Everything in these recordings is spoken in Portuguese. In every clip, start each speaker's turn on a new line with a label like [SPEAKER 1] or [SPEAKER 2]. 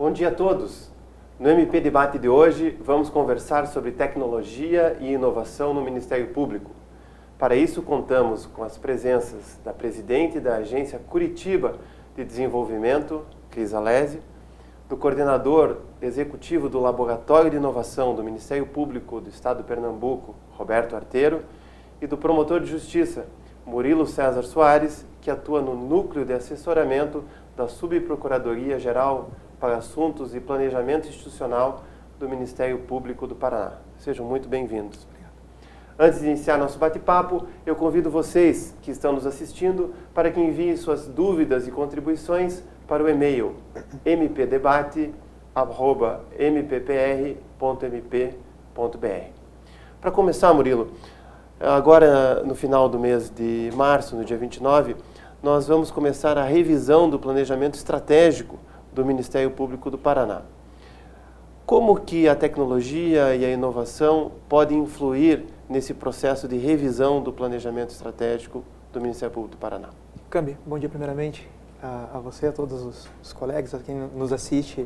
[SPEAKER 1] Bom dia a todos! No MP Debate de hoje, vamos conversar sobre tecnologia e inovação no Ministério Público. Para isso, contamos com as presenças da presidente da Agência Curitiba de Desenvolvimento, Cris Alesi, do coordenador executivo do Laboratório de Inovação do Ministério Público do Estado de Pernambuco, Roberto Arteiro, e do promotor de Justiça, Murilo César Soares, que atua no Núcleo de Assessoramento da Subprocuradoria-Geral para Assuntos e Planejamento Institucional do Ministério Público do Paraná. Sejam muito bem-vindos. Antes de iniciar nosso bate-papo, eu convido vocês que estão nos assistindo para que enviem suas dúvidas e contribuições para o e-mail mpdebate@mppr.mp.br. Para começar, Murilo, agora no final do mês de março, no dia 29, nós vamos começar a revisão do planejamento estratégico do Ministério Público do Paraná. Como que a tecnologia e a inovação podem influir nesse processo de revisão do planejamento estratégico do Ministério Público do Paraná?
[SPEAKER 2] Cambi, bom dia primeiramente a você, a todos os colegas, a quem nos assiste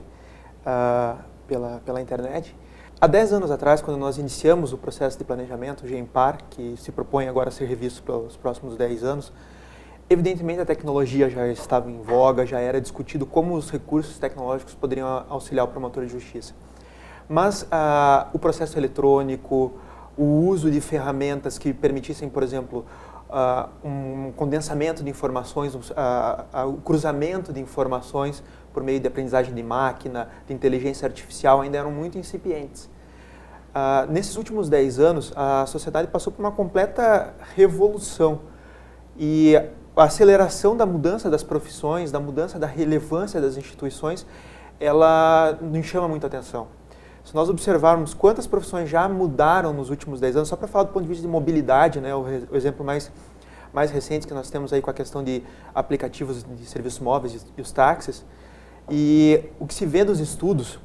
[SPEAKER 2] pela internet. Há 10 anos atrás, quando nós iniciamos o processo de planejamento, o GEMPAR, que se propõe agora a ser revisto pelos próximos 10 anos, evidentemente a tecnologia já estava em voga, já era discutido como os recursos tecnológicos poderiam auxiliar o promotor de justiça. Mas o processo eletrônico, o uso de ferramentas que permitissem, por exemplo, um condensamento de informações, o cruzamento de informações por meio de aprendizagem de máquina, de inteligência artificial, ainda eram muito incipientes. Nesses últimos 10 anos, a sociedade passou por uma completa revolução e a aceleração da mudança das profissões, da mudança da relevância das instituições, ela nos chama muita atenção. Se nós observarmos quantas profissões já mudaram nos últimos 10 anos, só para falar do ponto de vista de mobilidade, né, o exemplo mais recente que nós temos aí com a questão de aplicativos de serviços móveis e os táxis, e o que se vê dos estudos,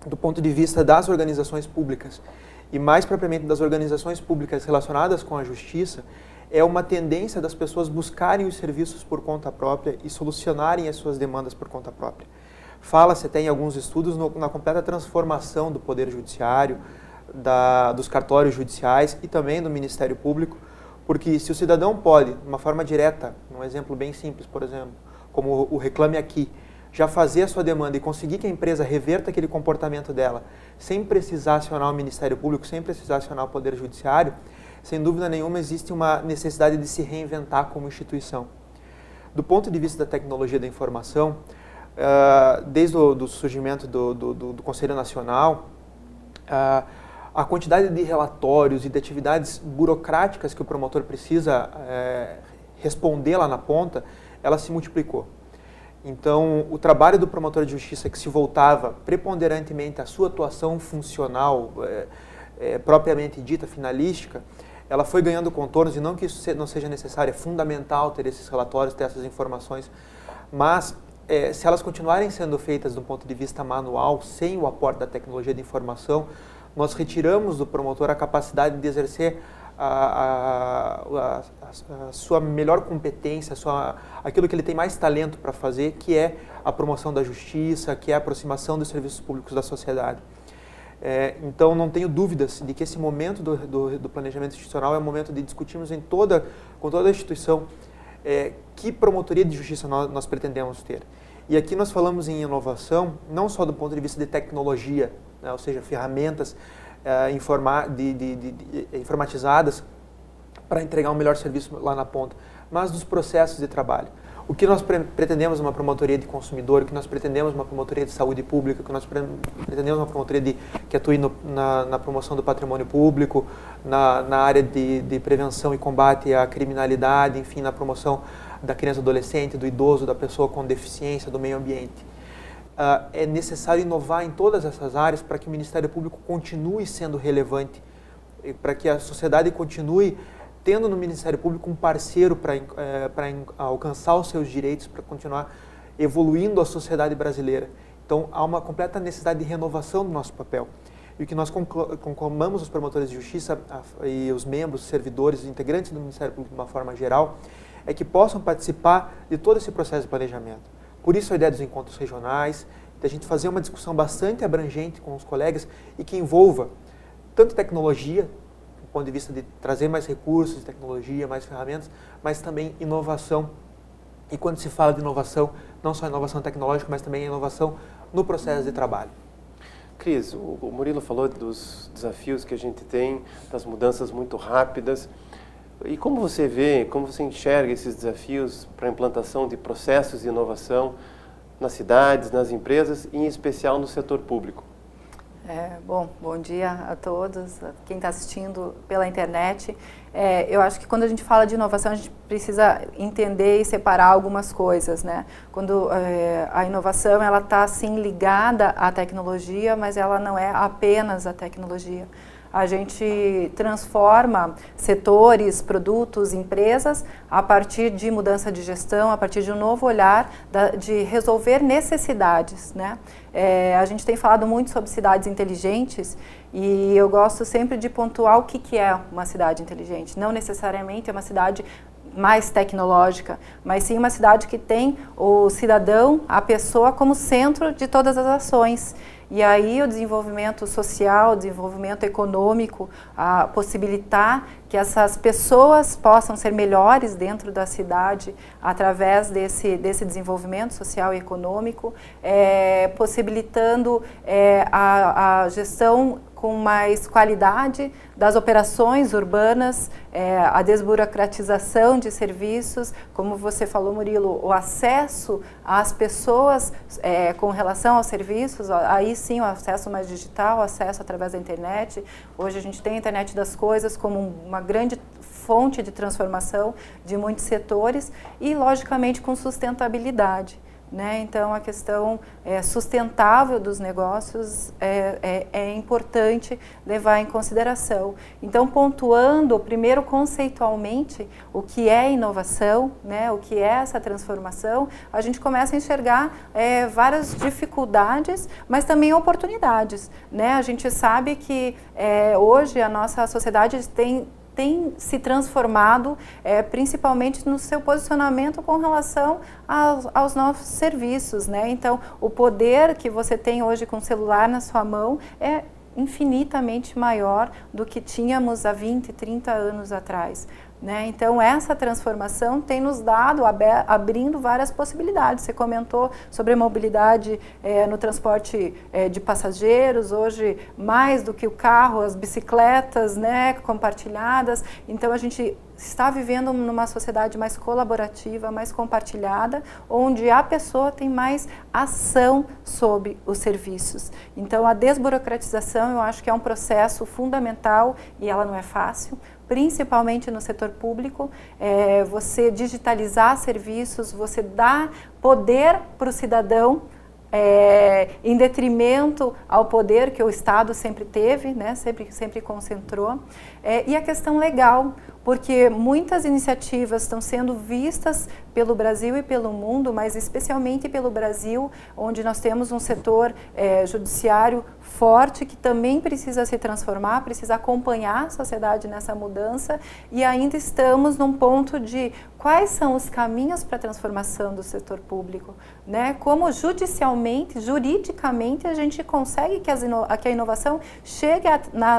[SPEAKER 2] do ponto de vista das organizações públicas, e mais propriamente das organizações públicas relacionadas com a justiça, é uma tendência das pessoas buscarem os serviços por conta própria e solucionarem as suas demandas por conta própria. Fala-se até em alguns estudos na completa transformação do Poder Judiciário, dos cartórios judiciais e também do Ministério Público, porque se o cidadão pode, de uma forma direta, um exemplo bem simples, por exemplo, como o Reclame Aqui, já fazer a sua demanda e conseguir que a empresa reverta aquele comportamento dela, sem precisar acionar o Ministério Público, sem precisar acionar o Poder Judiciário, sem dúvida nenhuma existe uma necessidade de se reinventar como instituição. Do ponto de vista da tecnologia da informação, desde o surgimento do Conselho Nacional, a quantidade de relatórios e de atividades burocráticas que o promotor precisa responder lá na ponta, ela se multiplicou. Então, o trabalho do promotor de justiça, que se voltava preponderantemente à sua atuação funcional, propriamente dita, finalística, ela foi ganhando contornos, e não que isso não seja necessário, é fundamental ter esses relatórios, ter essas informações, mas se elas continuarem sendo feitas do ponto de vista manual, sem o aporte da tecnologia de informação, nós retiramos do promotor a capacidade de exercer a sua melhor competência, aquilo que ele tem mais talento para fazer, que é a promoção da justiça, que é a aproximação dos serviços públicos da sociedade. Então, não tenho dúvidas de que esse momento do planejamento institucional é um momento de discutirmos com toda a instituição que promotoria de justiça nós pretendemos ter. E aqui nós falamos em inovação, não só do ponto de vista de tecnologia, né, ou seja, ferramentas informatizadas para entregar um melhor serviço lá na ponta, mas dos processos de trabalho. O que nós pretendemos uma promotoria de consumidor, o que nós pretendemos uma promotoria de saúde pública, o que nós pretendemos uma promotoria que atue na promoção do patrimônio público, na área de prevenção e combate à criminalidade, enfim, na promoção da criança e adolescente, do idoso, da pessoa com deficiência, do meio ambiente. É necessário inovar em todas essas áreas para que o Ministério Público continue sendo relevante, para que a sociedade continue tendo no Ministério Público um parceiro para alcançar os seus direitos, para continuar evoluindo a sociedade brasileira. Então, há uma completa necessidade de renovação do nosso papel. E o que nós conclamamos os promotores de justiça e os membros, os servidores, os integrantes do Ministério Público de uma forma geral, é que possam participar de todo esse processo de planejamento. Por isso a ideia dos encontros regionais, de a gente fazer uma discussão bastante abrangente com os colegas e que envolva tanto tecnologia, do ponto de vista de trazer mais recursos de tecnologia, mais ferramentas, mas também inovação. E quando se fala de inovação, não só inovação tecnológica, mas também inovação no processo de trabalho.
[SPEAKER 1] Cris, o Murilo falou dos desafios que a gente tem, das mudanças muito rápidas. E como você vê, como você enxerga esses desafios para a implantação de processos de inovação nas cidades, nas empresas e em especial no setor público?
[SPEAKER 3] Bom dia a todos, a quem está assistindo pela internet. Eu acho que quando a gente fala de inovação, a gente precisa entender e separar algumas coisas, né? Quando a inovação ela está sim ligada à tecnologia, mas ela não é apenas a tecnologia. A gente transforma setores, produtos, empresas a partir de mudança de gestão, a partir de um novo olhar de resolver necessidades, né? A gente tem falado muito sobre cidades inteligentes e eu gosto sempre de pontuar o que é uma cidade inteligente. Não necessariamente é uma cidade mais tecnológica, mas sim uma cidade que tem o cidadão, a pessoa como centro de todas as ações. E aí o desenvolvimento social, o desenvolvimento econômico, a possibilitar que essas pessoas possam ser melhores dentro da cidade através desse desenvolvimento social e econômico, possibilitando a gestão com mais qualidade das operações urbanas, a desburocratização de serviços, como você falou, Murilo, o acesso às pessoas com relação aos serviços, aí sim o acesso mais digital, o acesso através da internet. Hoje a gente tem a internet das coisas como uma grande fonte de transformação de muitos setores e, logicamente, com sustentabilidade. Né? Então, a questão sustentável dos negócios é importante levar em consideração. Então, pontuando, primeiro, conceitualmente, o que é inovação, né? O que é essa transformação, a gente começa a enxergar várias dificuldades, mas também oportunidades. Né? A gente sabe que hoje a nossa sociedade tem se transformado principalmente no seu posicionamento com relação aos novos serviços, né? Então, o poder que você tem hoje com o celular na sua mão é infinitamente maior do que tínhamos há 20, 30 anos atrás. Né? Então, essa transformação tem nos dado, abrindo várias possibilidades. Você comentou sobre a mobilidade no transporte de passageiros, hoje mais do que o carro, as bicicletas, né, compartilhadas. Então, a gente está vivendo numa sociedade mais colaborativa, mais compartilhada, onde a pessoa tem mais ação sobre os serviços. Então, a desburocratização, eu acho que é um processo fundamental e ela não é fácil, principalmente no setor público. Você digitalizar serviços, você dar poder para o cidadão, em detrimento ao poder que o Estado sempre teve, né? sempre concentrou. E a questão legal, porque muitas iniciativas estão sendo vistas pelo Brasil e pelo mundo, mas especialmente pelo Brasil, onde nós temos um setor judiciário forte que também precisa se transformar, precisa acompanhar a sociedade nessa mudança, e ainda estamos num ponto de quais são os caminhos para a transformação do setor público, né? Como judicialmente, juridicamente, a gente consegue que a inovação chegue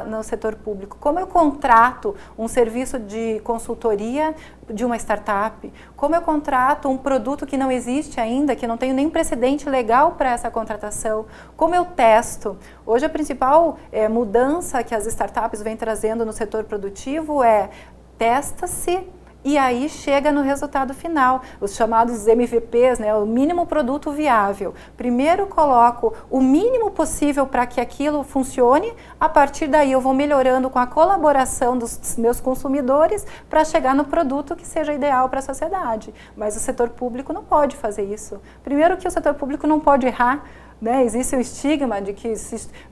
[SPEAKER 3] no setor público. Como eu contrato um serviço de consultoria de uma startup? Como eu contrato um produto que não existe ainda, que não tenho nem precedente legal para essa contratação? Como eu testo? Hoje a principal mudança que as startups vêm trazendo no setor produtivo testa-se e aí chega no resultado final, os chamados MVPs, né, o mínimo produto viável. Primeiro coloco o mínimo possível para que aquilo funcione, a partir daí eu vou melhorando com a colaboração dos meus consumidores para chegar no produto que seja ideal para a sociedade. Mas o setor público não pode fazer isso. Primeiro que o setor público não pode errar, né, existe o estigma de que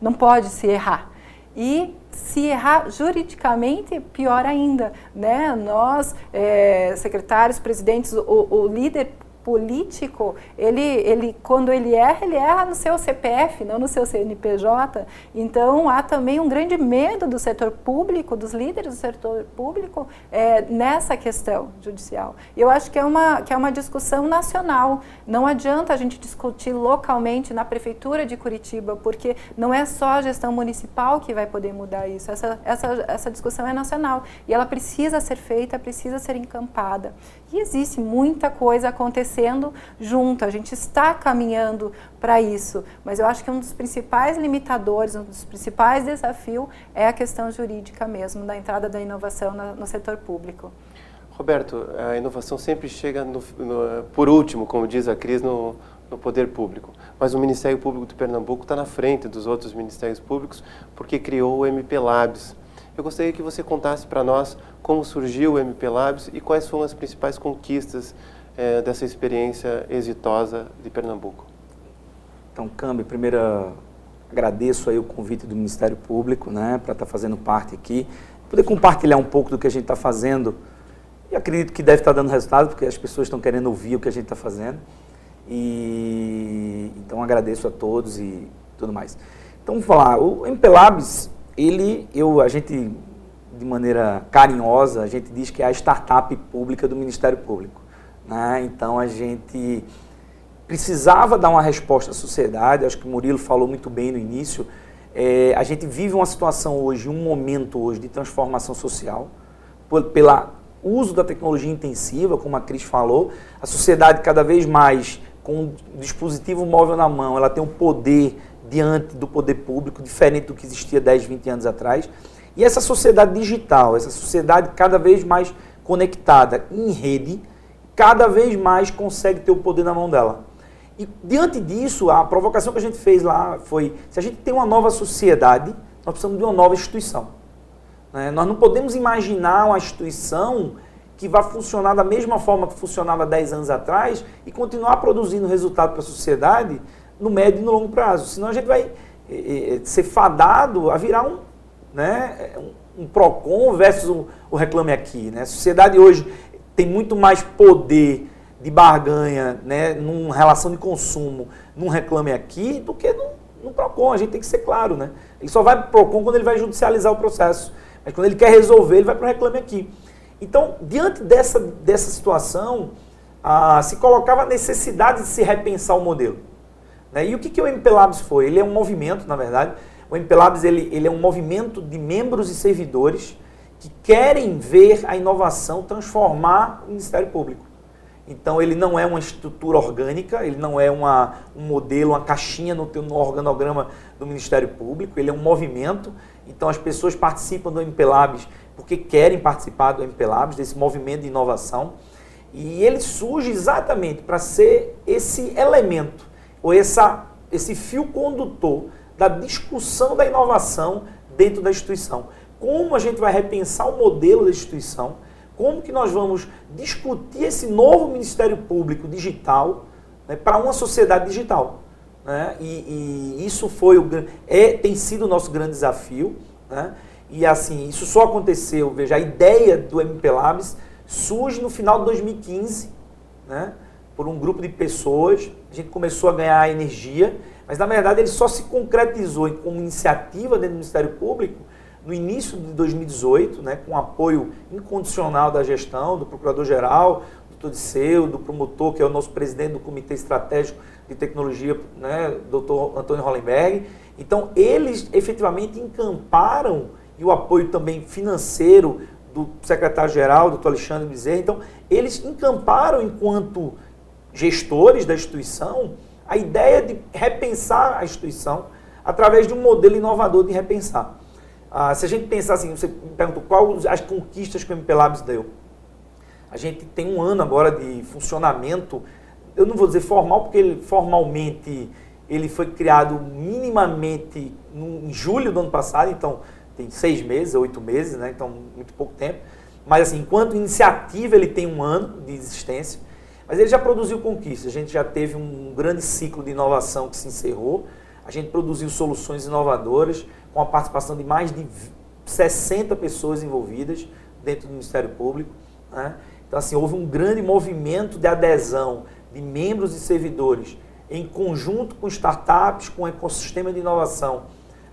[SPEAKER 3] não pode se errar. E se errar juridicamente, pior ainda, né? Nós, secretários, presidentes, o líder político, ele quando ele erra no seu CPF, não no seu CNPJ. Então, há também um grande medo do setor público, dos líderes do setor público, nessa questão judicial. E eu acho que é uma discussão nacional. Não adianta a gente discutir localmente na Prefeitura de Curitiba, porque não é só a gestão municipal que vai poder mudar isso. Essa discussão é nacional e ela precisa ser feita, precisa ser encampada. E existe muita coisa acontecendo junto, a gente está caminhando para isso, mas eu acho que um dos principais limitadores, um dos principais desafios é a questão jurídica mesmo, da entrada da inovação no setor público.
[SPEAKER 1] Roberto, a inovação sempre chega por último, como diz a Cris, no poder público. Mas o Ministério Público de Pernambuco está na frente dos outros ministérios públicos porque criou o MP Labs. Eu gostaria que você contasse para nós como surgiu o MP Labs e quais foram as principais conquistas dessa experiência exitosa de Pernambuco.
[SPEAKER 4] Então, Cambi, primeiro agradeço aí o convite do Ministério Público, né, para estar fazendo parte aqui, poder compartilhar um pouco do que a gente está fazendo. E acredito que deve estar dando resultado, porque as pessoas estão querendo ouvir o que a gente está fazendo. Então agradeço a todos e tudo mais. Então vamos falar, o MP Labs, a gente, de maneira carinhosa, a gente diz que é a startup pública do Ministério Público, né? Então a gente precisava dar uma resposta à sociedade, acho que o Murilo falou muito bem no início, a gente vive uma situação hoje, um momento hoje de transformação social, pelo uso da tecnologia intensiva, como a Cris falou, a sociedade cada vez mais com um dispositivo móvel na mão, ela tem um poder diante do poder público, diferente do que existia 10, 20 anos atrás. E essa sociedade digital, essa sociedade cada vez mais conectada em rede, cada vez mais consegue ter o poder na mão dela. E diante disso, a provocação que a gente fez lá foi, se a gente tem uma nova sociedade, nós precisamos de uma nova instituição. Nós não podemos imaginar uma instituição que vai funcionar da mesma forma que funcionava 10 anos atrás e continuar produzindo resultado para a sociedade no médio e no longo prazo. Senão a gente vai ser fadado a virar um PROCON versus o Reclame Aqui. Né? A sociedade hoje tem muito mais poder de barganha, né, numa relação de consumo, num Reclame Aqui, do que no PROCON. A gente tem que ser claro. Né? Ele só vai para o PROCON quando ele vai judicializar o processo. Mas quando ele quer resolver, ele vai para o Reclame Aqui. Então, diante dessa situação, se colocava a necessidade de se repensar o modelo. Né? E o que o MP Labs foi? Ele é um movimento, na verdade. O MP Labs ele é um movimento de membros e servidores que querem ver a inovação transformar o Ministério Público. Então, ele não é uma estrutura orgânica, ele não é um modelo, uma caixinha no organograma do Ministério Público, ele é um movimento. Então, as pessoas participam do MP Labs porque querem participar do MP Labs, desse movimento de inovação. E ele surge exatamente para ser esse elemento, ou esse fio condutor da discussão da inovação dentro da instituição. Como a gente vai repensar o modelo da instituição, como que nós vamos discutir esse novo Ministério Público digital, né, para uma sociedade digital. Né? E isso tem sido o nosso grande desafio. Né? E assim, isso só aconteceu, veja, a ideia do MP Labs surge no final de 2015, né, por um grupo de pessoas, a gente começou a ganhar energia, mas na verdade ele só se concretizou como iniciativa dentro do Ministério Público no início de 2018, né, com apoio incondicional da gestão, do Procurador-Geral, do Disseu, do promotor, que é o nosso presidente do Comitê Estratégico de Tecnologia, né, Dr. Antônio Hollenberg. Então, eles efetivamente encamparam, e o apoio também financeiro do secretário-geral, Dr. Alexandre Bezerra. Então, eles encamparam, enquanto gestores da instituição, a ideia de repensar a instituição através de um modelo inovador de repensar. Se a gente pensar assim, você me perguntou quais as conquistas que o MP Labs deu. A gente tem um ano agora de funcionamento, eu não vou dizer formal, porque formalmente ele foi criado minimamente em julho do ano passado, então tem 6 meses, 8 meses, né? Então muito pouco tempo. Mas assim, enquanto iniciativa ele tem um ano de existência, mas ele já produziu conquistas. A gente já teve um grande ciclo de inovação que se encerrou, a gente produziu soluções inovadoras com a participação de mais de 60 pessoas envolvidas dentro do Ministério Público. Né? Então assim, houve um grande movimento de adesão de membros e servidores, em conjunto com startups, com o ecossistema de inovação,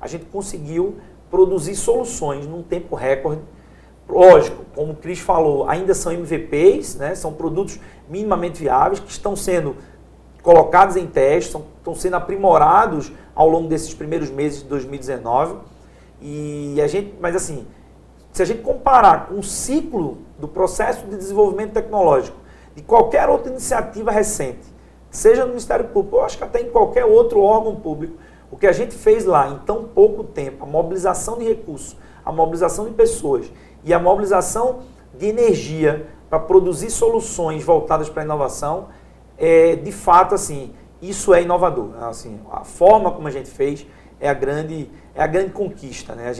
[SPEAKER 4] a gente conseguiu produzir soluções num tempo recorde. Lógico, como o Cris falou, ainda são MVPs, né? São produtos minimamente viáveis que estão sendo colocados em teste, estão sendo aprimorados ao longo desses primeiros meses de 2019. Mas assim, se a gente comparar com o ciclo do processo de desenvolvimento tecnológico de qualquer outra iniciativa recente, seja no Ministério Público, eu acho que até em qualquer outro órgão público, o que a gente fez lá em tão pouco tempo, a mobilização de recursos, a mobilização de pessoas e a mobilização de energia para produzir soluções voltadas para a inovação, de fato, assim, isso é inovador. Assim, a forma como a gente fez é a grande conquista, né?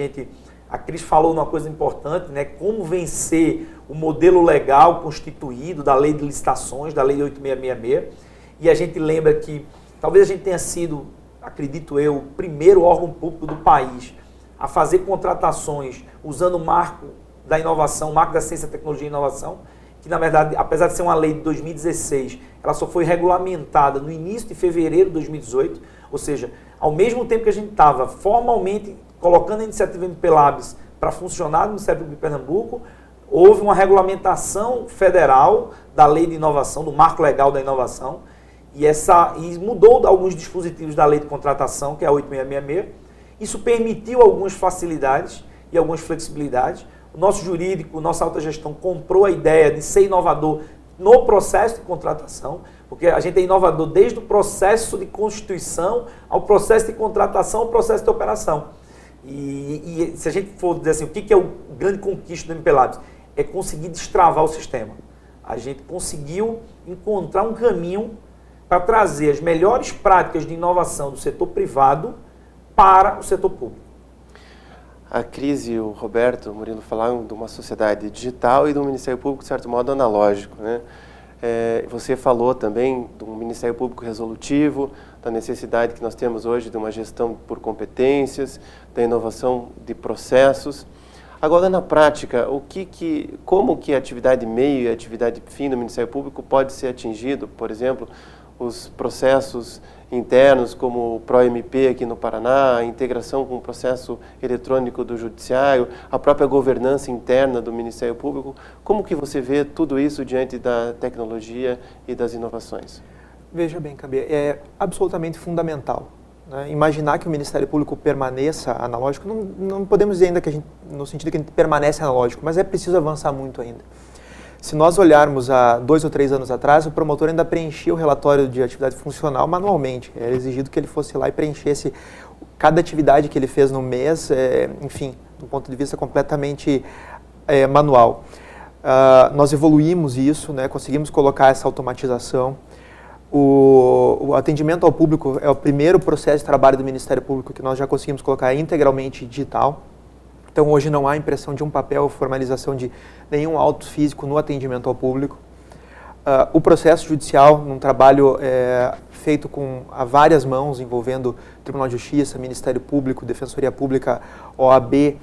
[SPEAKER 4] A Cris falou uma coisa importante, né? Como vencer o modelo legal constituído da lei de licitações, da lei 8666, e a gente lembra que talvez a gente tenha sido, acredito eu, o primeiro órgão público do país a fazer contratações usando o marco da inovação, o marco da ciência, tecnologia e inovação, que na verdade, apesar de ser uma lei de 2016, ela só foi regulamentada no início de fevereiro de 2018, ou seja, ao mesmo tempo que a gente estava formalmente colocando a iniciativa MP Labs para funcionar no Ministério Público de Pernambuco, houve uma regulamentação federal da lei de inovação, do marco legal da inovação, e mudou alguns dispositivos da lei de contratação, que é a 8666. Isso permitiu algumas facilidades e algumas flexibilidades. O nosso jurídico, nossa alta gestão comprou a ideia de ser inovador no processo de contratação, porque a gente é inovador desde o processo de constituição ao processo de contratação, ao processo de operação. E se a gente for dizer assim, o que é o grande conquista do MP Labs? É conseguir destravar o sistema. A gente conseguiu encontrar um caminho para trazer as melhores práticas de inovação do setor privado para o setor público.
[SPEAKER 1] A Cris e o Roberto, o Murilo, falaram de uma sociedade digital e de um Ministério Público, de certo modo, analógico, né? Você falou também de um Ministério Público resolutivo, da necessidade que nós temos hoje de uma gestão por competências, da inovação de processos. Agora, na prática, como que a atividade meio e a atividade fim do Ministério Público pode ser atingido? Por exemplo, os processos internos, como o PROMP aqui no Paraná, a integração com o processo eletrônico do Judiciário, a própria governança interna do Ministério Público. Como que você vê tudo isso diante da tecnologia e das inovações?
[SPEAKER 2] Veja bem, Cabê, é absolutamente fundamental, né? Imaginar que o Ministério Público permaneça analógico, não podemos dizer ainda que no sentido que a gente permanece analógico, mas é preciso avançar muito ainda. Se nós olharmos há 2 ou 3 anos atrás, o promotor ainda preenchia o relatório de atividade funcional manualmente. Era exigido que ele fosse lá e preenchesse cada atividade que ele fez no mês, enfim, do ponto de vista completamente manual. Nós evoluímos isso, né, conseguimos colocar essa automatização. O atendimento ao público é o primeiro processo de trabalho do Ministério Público que nós já conseguimos colocar integralmente digital. Então, hoje não há impressão de um papel ou formalização de nenhum auto físico no atendimento ao público. O processo judicial, num trabalho feito a várias mãos, envolvendo Tribunal de Justiça, Ministério Público, Defensoria Pública, OAB,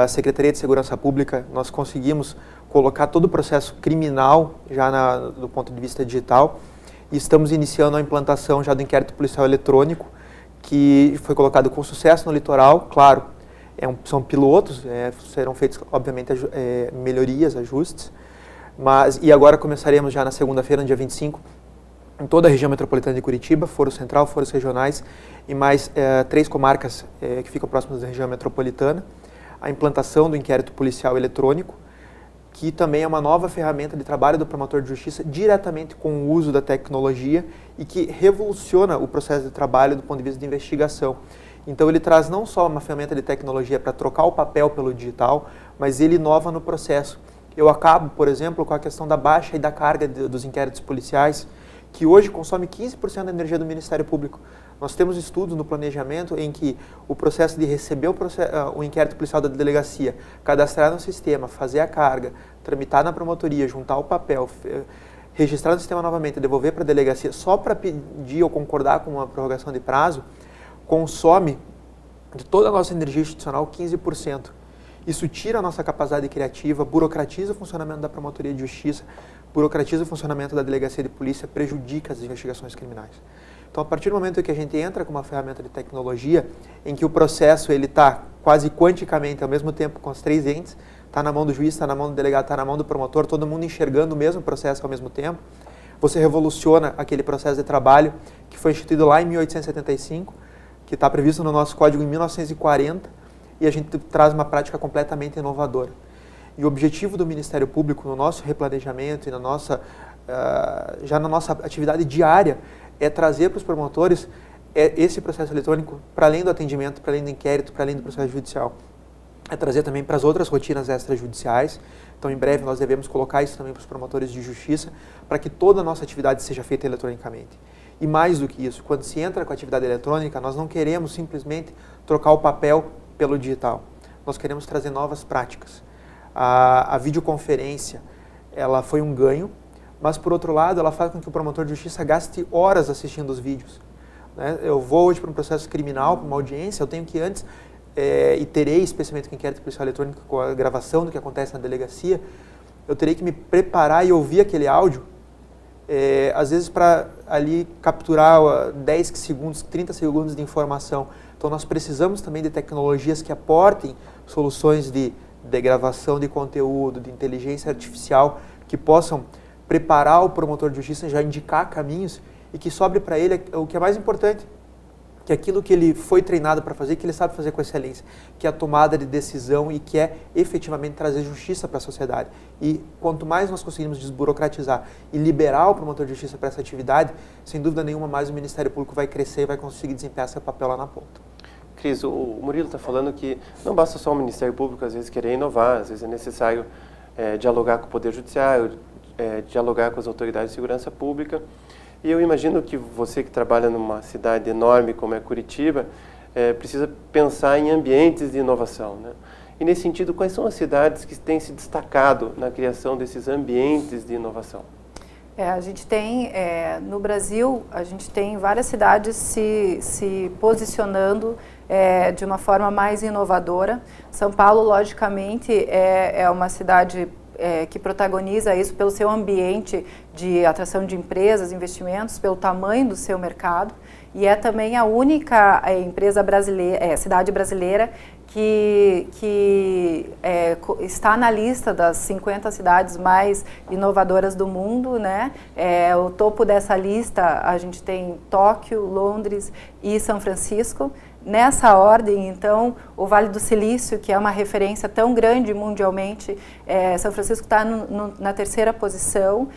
[SPEAKER 2] Secretaria de Segurança Pública, nós conseguimos colocar todo o processo criminal já do ponto de vista digital e estamos iniciando a implantação já do inquérito policial eletrônico, que foi colocado com sucesso no litoral, claro. São pilotos, serão feitos, obviamente, melhorias, ajustes, e agora começaremos já na segunda-feira, no dia 25, em toda a região metropolitana de Curitiba, Foro Central, Foros Regionais e mais 3 comarcas que ficam próximas da região metropolitana, a implantação do inquérito policial eletrônico, que também é uma nova ferramenta de trabalho do promotor de justiça diretamente com o uso da tecnologia e que revoluciona o processo de trabalho do ponto de vista de investigação. Então ele traz não só uma ferramenta de tecnologia para trocar o papel pelo digital, mas ele inova no processo. Eu acabo, por exemplo, com a questão da baixa e da carga dos inquéritos policiais, que hoje consome 15% da energia do Ministério Público. Nós temos estudos no planejamento em que o processo de receber o inquérito policial da delegacia, cadastrar no sistema, fazer a carga, tramitar na promotoria, juntar o papel, registrar no sistema novamente, devolver para a delegacia, só para pedir ou concordar com uma prorrogação de prazo, consome de toda a nossa energia institucional 15%. Isso tira a nossa capacidade criativa, burocratiza o funcionamento da promotoria de justiça, burocratiza o funcionamento da delegacia de polícia, prejudica as investigações criminais. Então, a partir do momento que a gente entra com uma ferramenta de tecnologia, em que o processo está quase quanticamente, ao mesmo tempo, com os 3 entes, está na mão do juiz, está na mão do delegado, está na mão do promotor, todo mundo enxergando o mesmo processo ao mesmo tempo, você revoluciona aquele processo de trabalho que foi instituído lá em 1875, que está previsto no nosso código em 1940, e a gente traz uma prática completamente inovadora. E o objetivo do Ministério Público, no nosso replanejamento e já na nossa atividade diária, é trazer para os promotores esse processo eletrônico para além do atendimento, para além do inquérito, para além do processo judicial. É trazer também para as outras rotinas extrajudiciais. Então, em breve, nós devemos colocar isso também para os promotores de justiça, para que toda a nossa atividade seja feita eletronicamente. E mais do que isso, quando se entra com a atividade eletrônica, nós não queremos simplesmente trocar o papel pelo digital. Nós queremos trazer novas práticas. A videoconferência, ela foi um ganho, mas, por outro lado, ela faz com que o promotor de justiça gaste horas assistindo os vídeos. Né? Eu vou hoje para um processo criminal, para uma audiência, eu tenho que antes, e terei, especialmente com inquérito policial eletrônico, com a gravação do que acontece na delegacia, eu terei que me preparar e ouvir aquele áudio, às vezes para ali capturar 10 segundos, 30 segundos de informação. Então, nós precisamos também de tecnologias que aportem soluções de gravação de conteúdo, de inteligência artificial, que possam preparar o promotor de justiça, já indicar caminhos e que sobre para ele o que é mais importante, que é aquilo que ele foi treinado para fazer, que ele sabe fazer com excelência, que é a tomada de decisão e que é efetivamente trazer justiça para a sociedade. E quanto mais nós conseguimos desburocratizar e liberar o promotor de justiça para essa atividade, sem dúvida nenhuma mais o Ministério Público vai crescer e vai conseguir desempenhar seu papel lá na ponta.
[SPEAKER 1] Cris, o Murilo está falando que não basta só o Ministério Público às vezes querer inovar, às vezes é necessário dialogar com o Poder Judiciário, dialogar com as autoridades de segurança pública. E eu imagino que você que trabalha numa cidade enorme como é Curitiba, precisa pensar em ambientes de inovação, né? E nesse sentido, quais são as cidades que têm se destacado na criação desses ambientes de inovação?
[SPEAKER 3] A gente tem, no Brasil, a gente tem várias cidades se posicionando de uma forma mais inovadora. São Paulo, logicamente, é uma cidade que protagoniza isso pelo seu ambiente de atração de empresas, investimentos, pelo tamanho do seu mercado, e é também a única empresa brasileira, cidade brasileira que está na lista das 50 cidades mais inovadoras do mundo, né? O topo dessa lista a gente tem Tóquio, Londres e São Francisco. Nessa ordem, então, o Vale do Silício, que é uma referência tão grande mundialmente, São Francisco está na 3ª posição,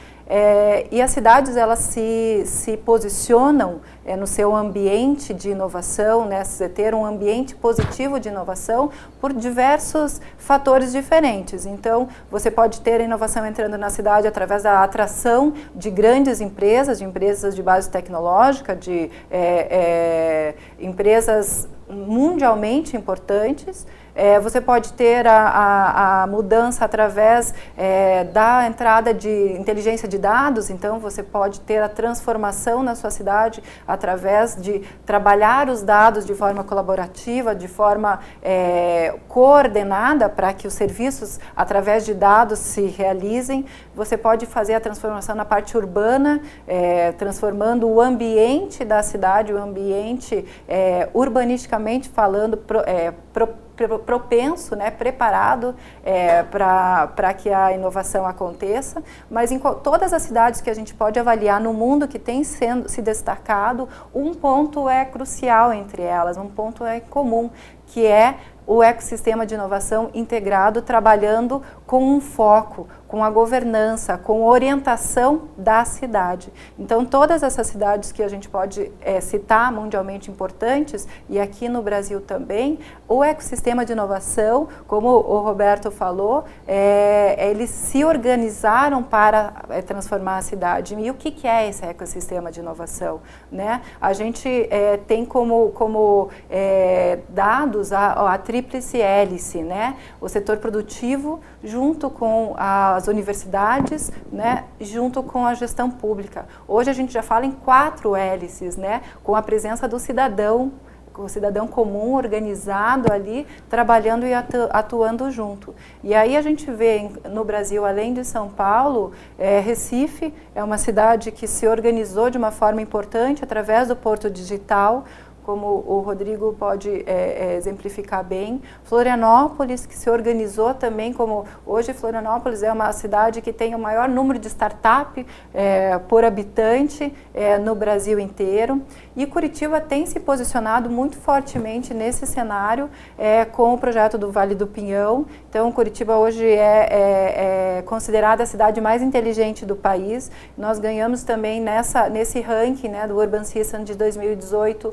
[SPEAKER 3] e as cidades elas se posicionam no seu ambiente de inovação, né, ter um ambiente positivo de inovação por diversos fatores diferentes. Então, você pode ter a inovação entrando na cidade através da atração de grandes empresas, de base tecnológica, de empresas mundialmente importantes. Você pode ter a mudança através da entrada de inteligência de dados, então você pode ter a transformação na sua cidade através de trabalhar os dados de forma colaborativa, de forma coordenada para que os serviços através de dados se realizem. Você pode fazer a transformação na parte urbana, transformando o ambiente da cidade, o ambiente urbanisticamente falando, propenso, né, preparado para que a inovação aconteça, mas em todas as cidades que a gente pode avaliar no mundo que tem se destacado, um ponto é crucial entre elas, um ponto é comum, que é o ecossistema de inovação integrado, trabalhando com um foco, com a governança, com a orientação da cidade. Então, todas essas cidades que a gente pode citar mundialmente importantes, e aqui no Brasil também, o ecossistema de inovação, como o Roberto falou, eles se organizaram para transformar a cidade. E o que é esse ecossistema de inovação, né? A gente tem como dados a tríplice hélice, né? O setor produtivo junto com as universidades, né? Junto com a gestão pública. Hoje a gente já fala em 4 hélices, né? Com a presença do cidadão o cidadão comum, organizado ali, trabalhando e atuando junto. E aí a gente vê no Brasil, além de São Paulo, Recife é uma cidade que se organizou de uma forma importante através do Porto Digital, como o Rodrigo pode exemplificar bem. Florianópolis, que se organizou também, como hoje Florianópolis é uma cidade que tem o maior número de startup por habitante no Brasil inteiro. E Curitiba tem se posicionado muito fortemente nesse cenário com o projeto do Vale do Pinhão. Então, Curitiba hoje é considerada a cidade mais inteligente do país. Nós ganhamos também nesse ranking, né, do Urban System de 2018,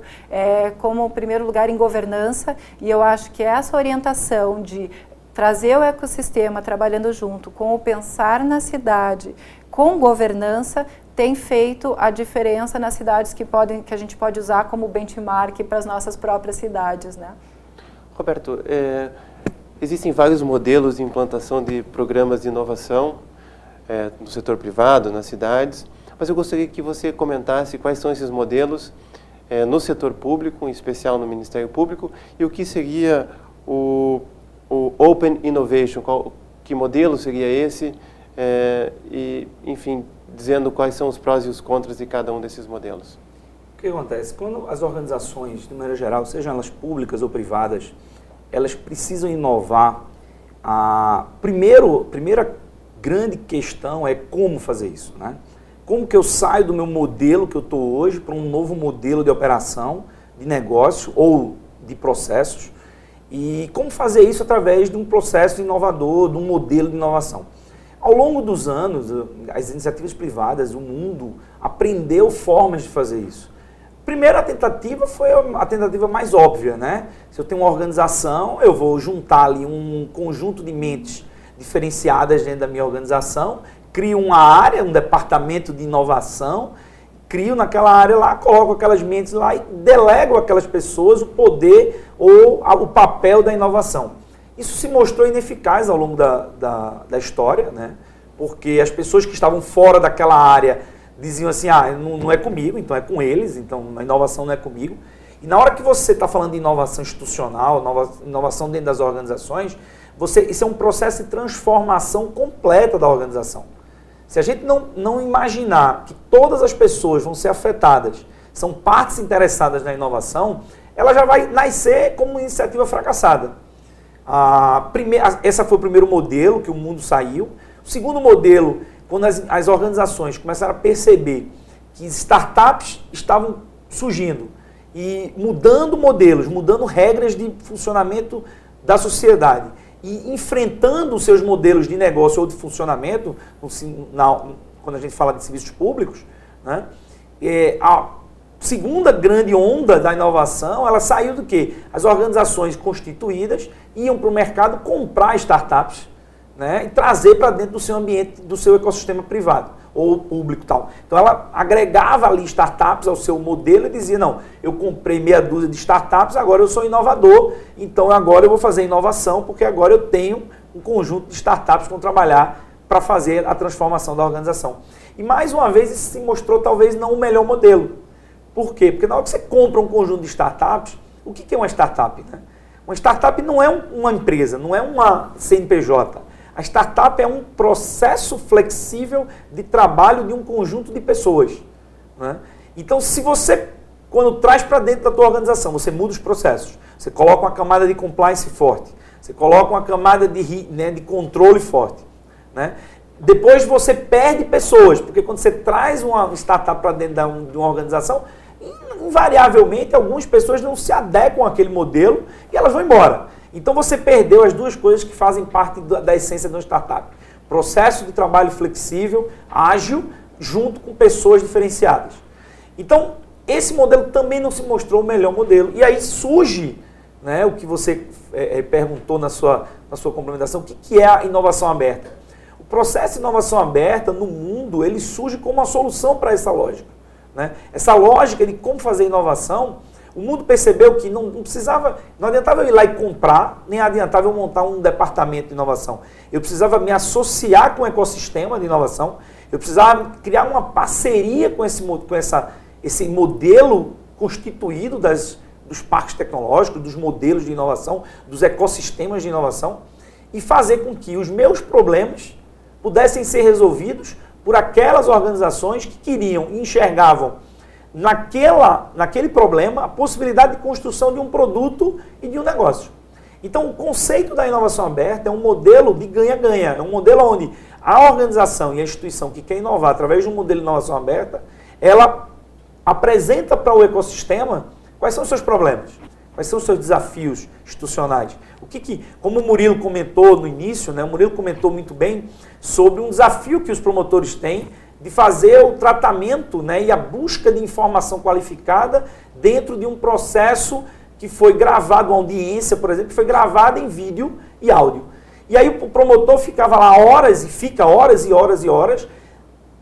[SPEAKER 3] como primeiro lugar em governança, e eu acho que essa orientação de trazer o ecossistema trabalhando junto com o pensar na cidade, com governança, tem feito a diferença nas cidades que a gente pode usar como benchmark para as nossas próprias cidades, né?
[SPEAKER 1] Roberto, existem vários modelos de implantação de programas de inovação no setor privado, nas cidades, mas eu gostaria que você comentasse quais são esses modelos no setor público, em especial no Ministério Público, e o que seria o Open Innovation, que modelo seria esse, e, enfim, dizendo quais são os prós e os contras de cada um desses modelos.
[SPEAKER 4] O que acontece? Quando as organizações, de maneira geral, sejam elas públicas ou privadas, elas precisam inovar, a primeira grande questão é como fazer isso, né? Como que eu saio do meu modelo que eu estou hoje para um novo modelo de operação, de negócio ou de processos, e como fazer isso através de um processo inovador, de um modelo de inovação. Ao longo dos anos, as iniciativas privadas, o mundo aprendeu formas de fazer isso. Primeira tentativa foi a tentativa mais óbvia, né? Se eu tenho uma organização, eu vou juntar ali um conjunto de mentes diferenciadas dentro da minha organização, crio uma área, um departamento de inovação, crio naquela área lá, coloco aquelas mentes lá e delego àquelas pessoas o poder ou o papel da inovação. Isso se mostrou ineficaz ao longo da história, né? Porque as pessoas que estavam fora daquela área diziam assim, não é comigo, então é com eles, então a inovação não é comigo. E na hora que você está falando de inovação institucional, inovação dentro das organizações, isso é um processo de transformação completa da organização. Se a gente não imaginar que todas as pessoas vão ser afetadas, são partes interessadas na inovação, ela já vai nascer como uma iniciativa fracassada. Esse foi o primeiro modelo que o mundo saiu. O segundo modelo, quando as organizações começaram a perceber que startups estavam surgindo e mudando modelos, mudando regras de funcionamento da sociedade, e enfrentando os seus modelos de negócio ou de funcionamento, quando a gente fala de serviços públicos, né, a segunda grande onda da inovação, ela saiu do quê? As organizações constituídas iam para o mercado comprar startups, né, e trazer para dentro do seu ambiente, do seu ecossistema privado ou público e tal. Então ela agregava ali startups ao seu modelo e dizia, não, eu comprei meia dúzia de startups, agora eu sou inovador, então agora eu vou fazer inovação, porque agora eu tenho um conjunto de startups que vão trabalhar para fazer a transformação da organização. E mais uma vez isso se mostrou talvez não o melhor modelo. Por quê? Porque na hora que você compra um conjunto de startups, o que é uma startup, né? Uma startup não é uma empresa, não é uma CNPJ. A startup é um processo flexível de trabalho de um conjunto de pessoas, né? Então, se você, quando traz para dentro da tua organização, você muda os processos, você coloca uma camada de compliance forte, você coloca uma camada de controle forte, né? Depois você perde pessoas, porque quando você traz uma startup para dentro de uma organização, invariavelmente algumas pessoas não se adequam àquele modelo e elas vão embora. Então você perdeu as duas coisas que fazem parte da essência de uma startup. Processo de trabalho flexível, ágil, junto com pessoas diferenciadas. Então, esse modelo também não se mostrou o melhor modelo. E aí surge, né, o que você perguntou na sua complementação, o que é a inovação aberta? O processo de inovação aberta no mundo, ele surge como uma solução para essa lógica, né? Essa lógica de como fazer inovação, o mundo percebeu que não adiantava eu ir lá e comprar, nem adiantava eu montar um departamento de inovação. Eu precisava me associar com o ecossistema de inovação, eu precisava criar uma parceria com esse modelo constituído das dos parques tecnológicos, dos modelos de inovação, dos ecossistemas de inovação e fazer com que os meus problemas pudessem ser resolvidos por aquelas organizações que queriam e enxergavam naquele problema a possibilidade de construção de um produto e de um negócio. Então, o conceito da inovação aberta é um modelo de ganha-ganha, é um modelo onde a organização e a instituição que quer inovar através de um modelo de inovação aberta, ela apresenta para o ecossistema quais são os seus problemas, quais são os seus desafios institucionais. Como o Murilo comentou no início, né, o Murilo comentou muito bem sobre um desafio que os promotores têm de fazer o tratamento, né, e a busca de informação qualificada dentro de um processo que foi gravado, uma audiência, por exemplo, que foi gravada em vídeo e áudio. E aí o promotor ficava lá horas e fica horas e horas e horas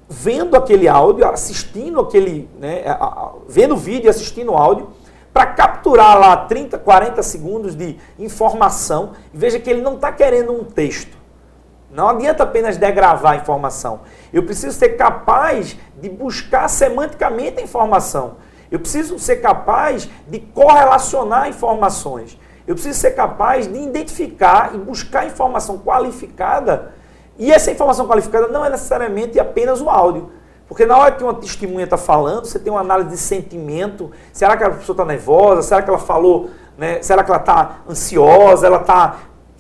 [SPEAKER 4] vendo aquele áudio, assistindo aquele, né, vendo o vídeo e assistindo o áudio, para capturar lá 30, 40 segundos de informação. E veja que ele não está querendo um texto. Não adianta apenas degravar a informação. Eu preciso ser capaz de buscar semanticamente a informação. Eu preciso ser capaz de correlacionar informações. Eu preciso ser capaz de identificar e buscar informação qualificada. E essa informação qualificada não é necessariamente apenas o áudio. Porque na hora que uma testemunha está falando, você tem uma análise de sentimento. Será que a pessoa está nervosa? Será que ela falou, né? Será que ela está ansiosa?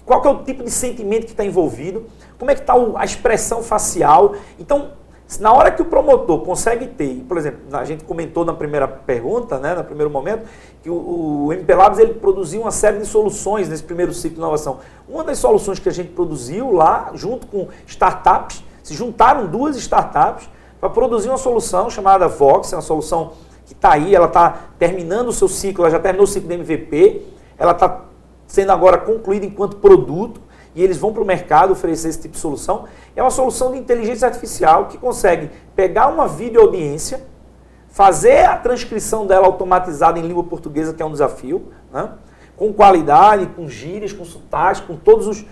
[SPEAKER 4] Qual que é o tipo de sentimento que está envolvido? Como é que está a expressão facial? Então, na hora que o promotor consegue ter, por exemplo, a gente comentou na primeira pergunta, né, no primeiro momento, que o MP Labs ele produziu uma série de soluções nesse primeiro ciclo de inovação. Uma das soluções que a gente produziu lá, junto com startups, se juntaram 2 startups para produzir uma solução chamada Vox, é uma solução que está aí, ela está terminando o seu ciclo, ela já terminou o ciclo de MVP, ela está sendo agora concluída enquanto produto, e eles vão para o mercado oferecer esse tipo de solução. É uma solução de inteligência artificial que consegue pegar uma videoaudiência, fazer a transcrição dela automatizada em língua portuguesa, que é um desafio, né? Com qualidade, com gírias, com sotaques, com todos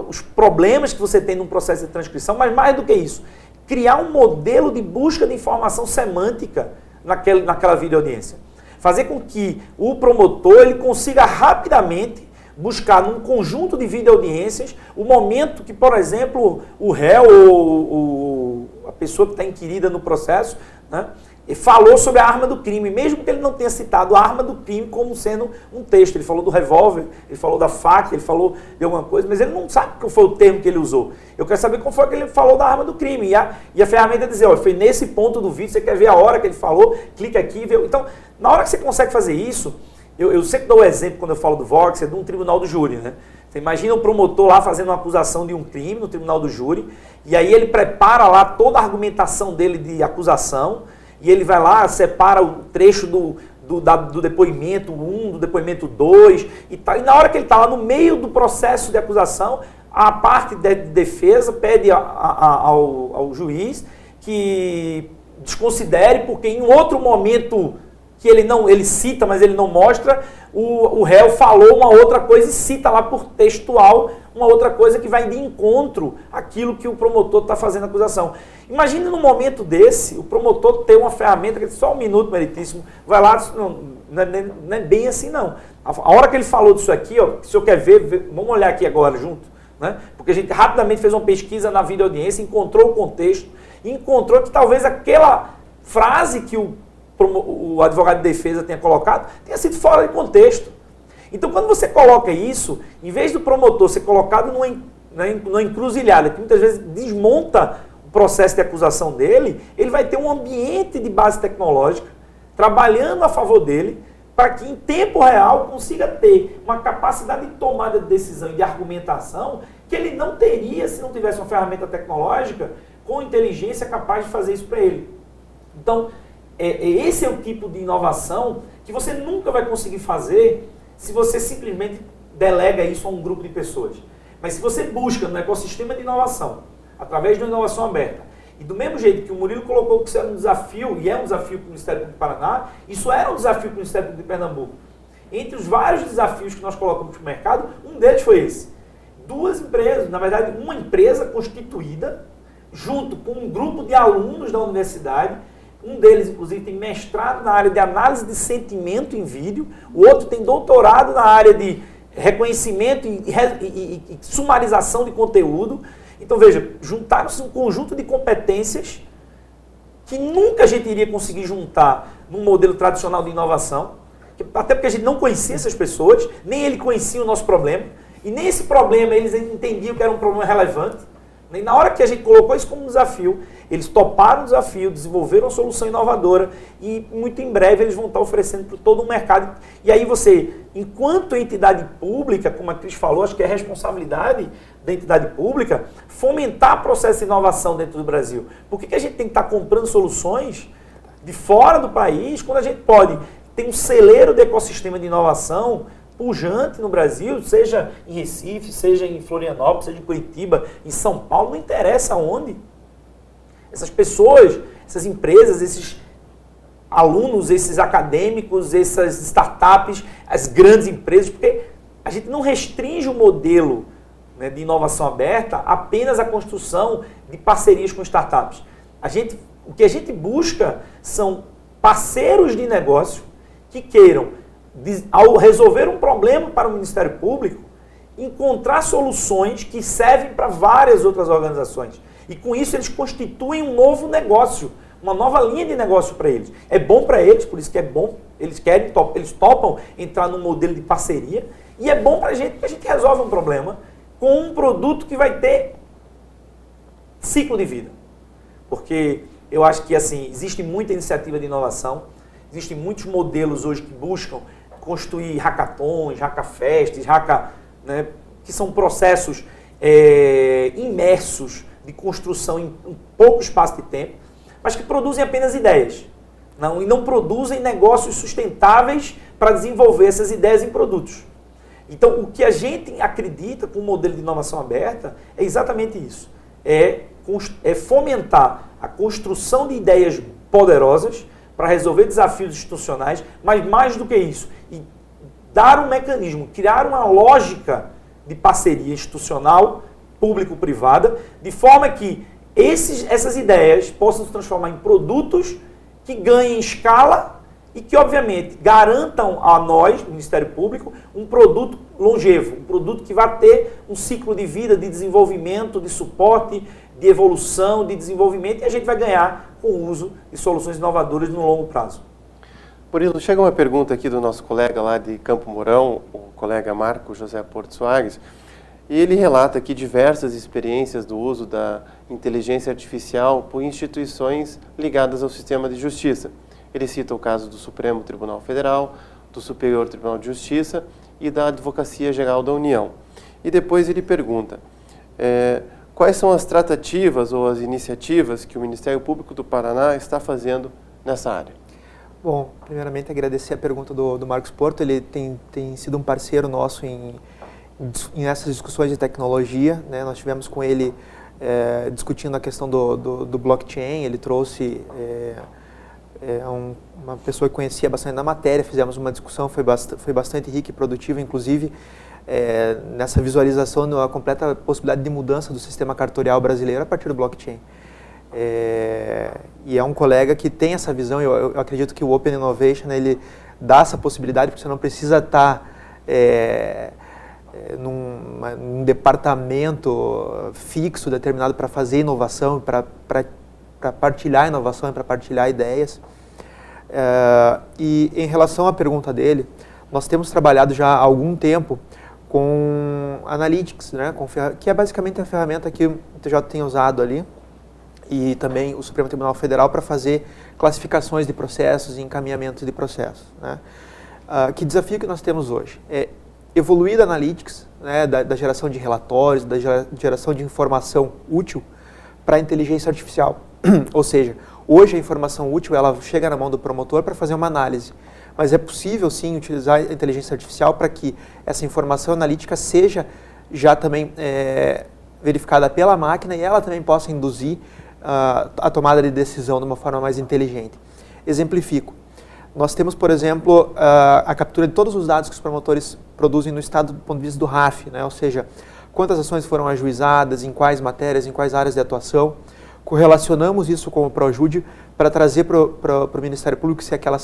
[SPEAKER 4] os problemas que você tem num processo de transcrição, mas mais do que isso, criar um modelo de busca de informação semântica naquela videoaudiência. Fazer com que o promotor ele consiga rapidamente buscar num conjunto de videoaudiências o momento que, por exemplo, o réu ou a pessoa que está inquirida no processo, né, falou sobre a arma do crime, mesmo que ele não tenha citado a arma do crime como sendo um texto. Ele falou do revólver, ele falou da faca, ele falou de alguma coisa, mas ele não sabe qual foi o termo que ele usou. Eu quero saber qual foi que ele falou da arma do crime. E a ferramenta dizer, ó, foi nesse ponto do vídeo, você quer ver a hora que ele falou, clica aqui e vê. Então, na hora que você consegue fazer isso, eu sempre dou o exemplo quando eu falo do Vox, é de um tribunal do júri, né? Você imagina o promotor lá fazendo uma acusação de um crime no tribunal do júri, e aí ele prepara lá toda a argumentação dele de acusação, e ele vai lá, separa o trecho do depoimento 1, do depoimento 2, e na hora que ele está lá no meio do processo de acusação, a parte de defesa pede ao juiz que desconsidere, porque em outro momento que ele cita, mas ele não mostra, o réu falou uma outra coisa e cita lá por textual uma outra coisa que vai de encontro àquilo que o promotor está fazendo a acusação. Imagine num momento desse, o promotor ter uma ferramenta que só um minuto, meritíssimo, vai lá, não é bem assim não. A hora que ele falou disso aqui, ó, se o senhor quer ver, vamos olhar aqui agora junto, né? Porque a gente rapidamente fez uma pesquisa na videoaudiência, encontrou o contexto, e encontrou que talvez aquela frase que o advogado de defesa tenha colocado, tenha sido fora de contexto. Então, quando você coloca isso, em vez do promotor ser colocado numa encruzilhada, que muitas vezes desmonta o processo de acusação dele, ele vai ter um ambiente de base tecnológica, trabalhando a favor dele, para que em tempo real consiga ter uma capacidade de tomada de decisão e de argumentação que ele não teria se não tivesse uma ferramenta tecnológica com inteligência capaz de fazer isso para ele. Então, esse é o tipo de inovação que você nunca vai conseguir fazer se você simplesmente delega isso a um grupo de pessoas. Mas se você busca no ecossistema de inovação, através de uma inovação aberta, e do mesmo jeito que o Murilo colocou que isso era um desafio, e é um desafio para o Ministério Público do Paraná, isso era um desafio para o Ministério Público de Pernambuco. Entre os vários desafios que nós colocamos para o mercado, um deles foi esse. 2 empresas, na verdade, uma empresa constituída, junto com um grupo de alunos da universidade, Um deles, inclusive, tem mestrado na área de análise de sentimento em vídeo, o outro tem doutorado na área de reconhecimento e sumarização de conteúdo. Então, veja, juntaram-se um conjunto de competências que nunca a gente iria conseguir juntar num modelo tradicional de inovação, até porque a gente não conhecia essas pessoas, nem ele conhecia o nosso problema, e nem esse problema eles entendiam que era um problema relevante. E na hora que a gente colocou isso como desafio, eles toparam o desafio, desenvolveram uma solução inovadora e muito em breve eles vão estar oferecendo para todo o mercado. E aí você, enquanto entidade pública, como a Cris falou, acho que é responsabilidade da entidade pública, fomentar o processo de inovação dentro do Brasil. Por que a gente tem que estar comprando soluções de fora do país, quando a gente pode ter um celeiro de ecossistema de inovação pujante no Brasil, seja em Recife, seja em Florianópolis, seja em Curitiba, em São Paulo, não interessa onde. Essas pessoas, essas empresas, esses alunos, esses acadêmicos, essas startups, as grandes empresas, porque a gente não restringe o modelo, né, de inovação aberta apenas à construção de parcerias com startups. O que a gente busca são parceiros de negócio que queiram, ao resolver um problema para o Ministério Público, encontrar soluções que servem para várias outras organizações. E com isso eles constituem um novo negócio, uma nova linha de negócio para eles. É bom para eles, por isso que é bom, eles topam entrar num modelo de parceria, e é bom para a gente, porque a gente resolve um problema com um produto que vai ter ciclo de vida. Porque eu acho que assim, existe muita iniciativa de inovação, existem muitos modelos hoje que buscam construir hackathons, hackafests, né, que são processos imersos de construção em pouco espaço de tempo, mas que produzem apenas ideias. E não produzem negócios sustentáveis para desenvolver essas ideias em produtos. Então, o que a gente acredita com o modelo de inovação aberta é exatamente isso. É fomentar a construção de ideias poderosas para resolver desafios institucionais, mas mais do que isso, e dar um mecanismo, criar uma lógica de parceria institucional, público-privada, de forma que essas ideias possam se transformar em produtos que ganhem escala e que, obviamente, garantam a nós, Ministério Público, um produto longevo, um produto que vai ter um ciclo de vida, de desenvolvimento, de suporte, de evolução, de desenvolvimento, e a gente vai ganhar com o uso de soluções inovadoras no longo prazo.
[SPEAKER 1] Murilo, chega uma pergunta aqui do nosso colega lá de Campo Mourão, o colega Marco José Porto Soares, e ele relata aqui diversas experiências do uso da inteligência artificial por instituições ligadas ao sistema de justiça. Ele cita o caso do Supremo Tribunal Federal, do Superior Tribunal de Justiça e da Advocacia Geral da União. E depois ele pergunta, quais são as tratativas ou as iniciativas que o Ministério Público do Paraná está fazendo nessa área?
[SPEAKER 2] Bom, primeiramente agradecer a pergunta do Marcos Porto. Ele tem sido um parceiro nosso em essas discussões de tecnologia, né? Nós tivemos com ele discutindo a questão do blockchain. Ele trouxe uma pessoa que conhecia bastante da matéria, fizemos uma discussão, foi bastante rica e produtiva, inclusive nessa visualização da completa possibilidade de mudança do sistema cartorial brasileiro a partir do blockchain. E é um colega que tem essa visão. Eu acredito que o Open Innovation, ele dá essa possibilidade, porque você não precisa estar num departamento fixo, determinado para fazer inovação, para partilhar inovação e para partilhar ideias. E em relação à pergunta dele, nós temos trabalhado já há algum tempo com Analytics, né, que é basicamente a ferramenta que o TJ tem usado ali, e também o Supremo Tribunal Federal para fazer classificações de processos e encaminhamentos de processos, né? Que desafio que nós temos hoje? É evoluir da Analytics, né, da geração de relatórios, da geração de informação útil para a inteligência artificial. Ou seja, hoje a informação útil ela chega na mão do promotor para fazer uma análise, mas é possível sim utilizar a inteligência artificial para que essa informação analítica seja já também verificada pela máquina e ela também possa induzir a tomada de decisão de uma forma mais inteligente. Exemplifico. Nós temos, por exemplo, a captura de todos os dados que os promotores produzem no Estado do ponto de vista do RAF, né? Ou seja, quantas ações foram ajuizadas, em quais matérias, em quais áreas de atuação. Correlacionamos isso com o ProJude para trazer para o Ministério Público se aquela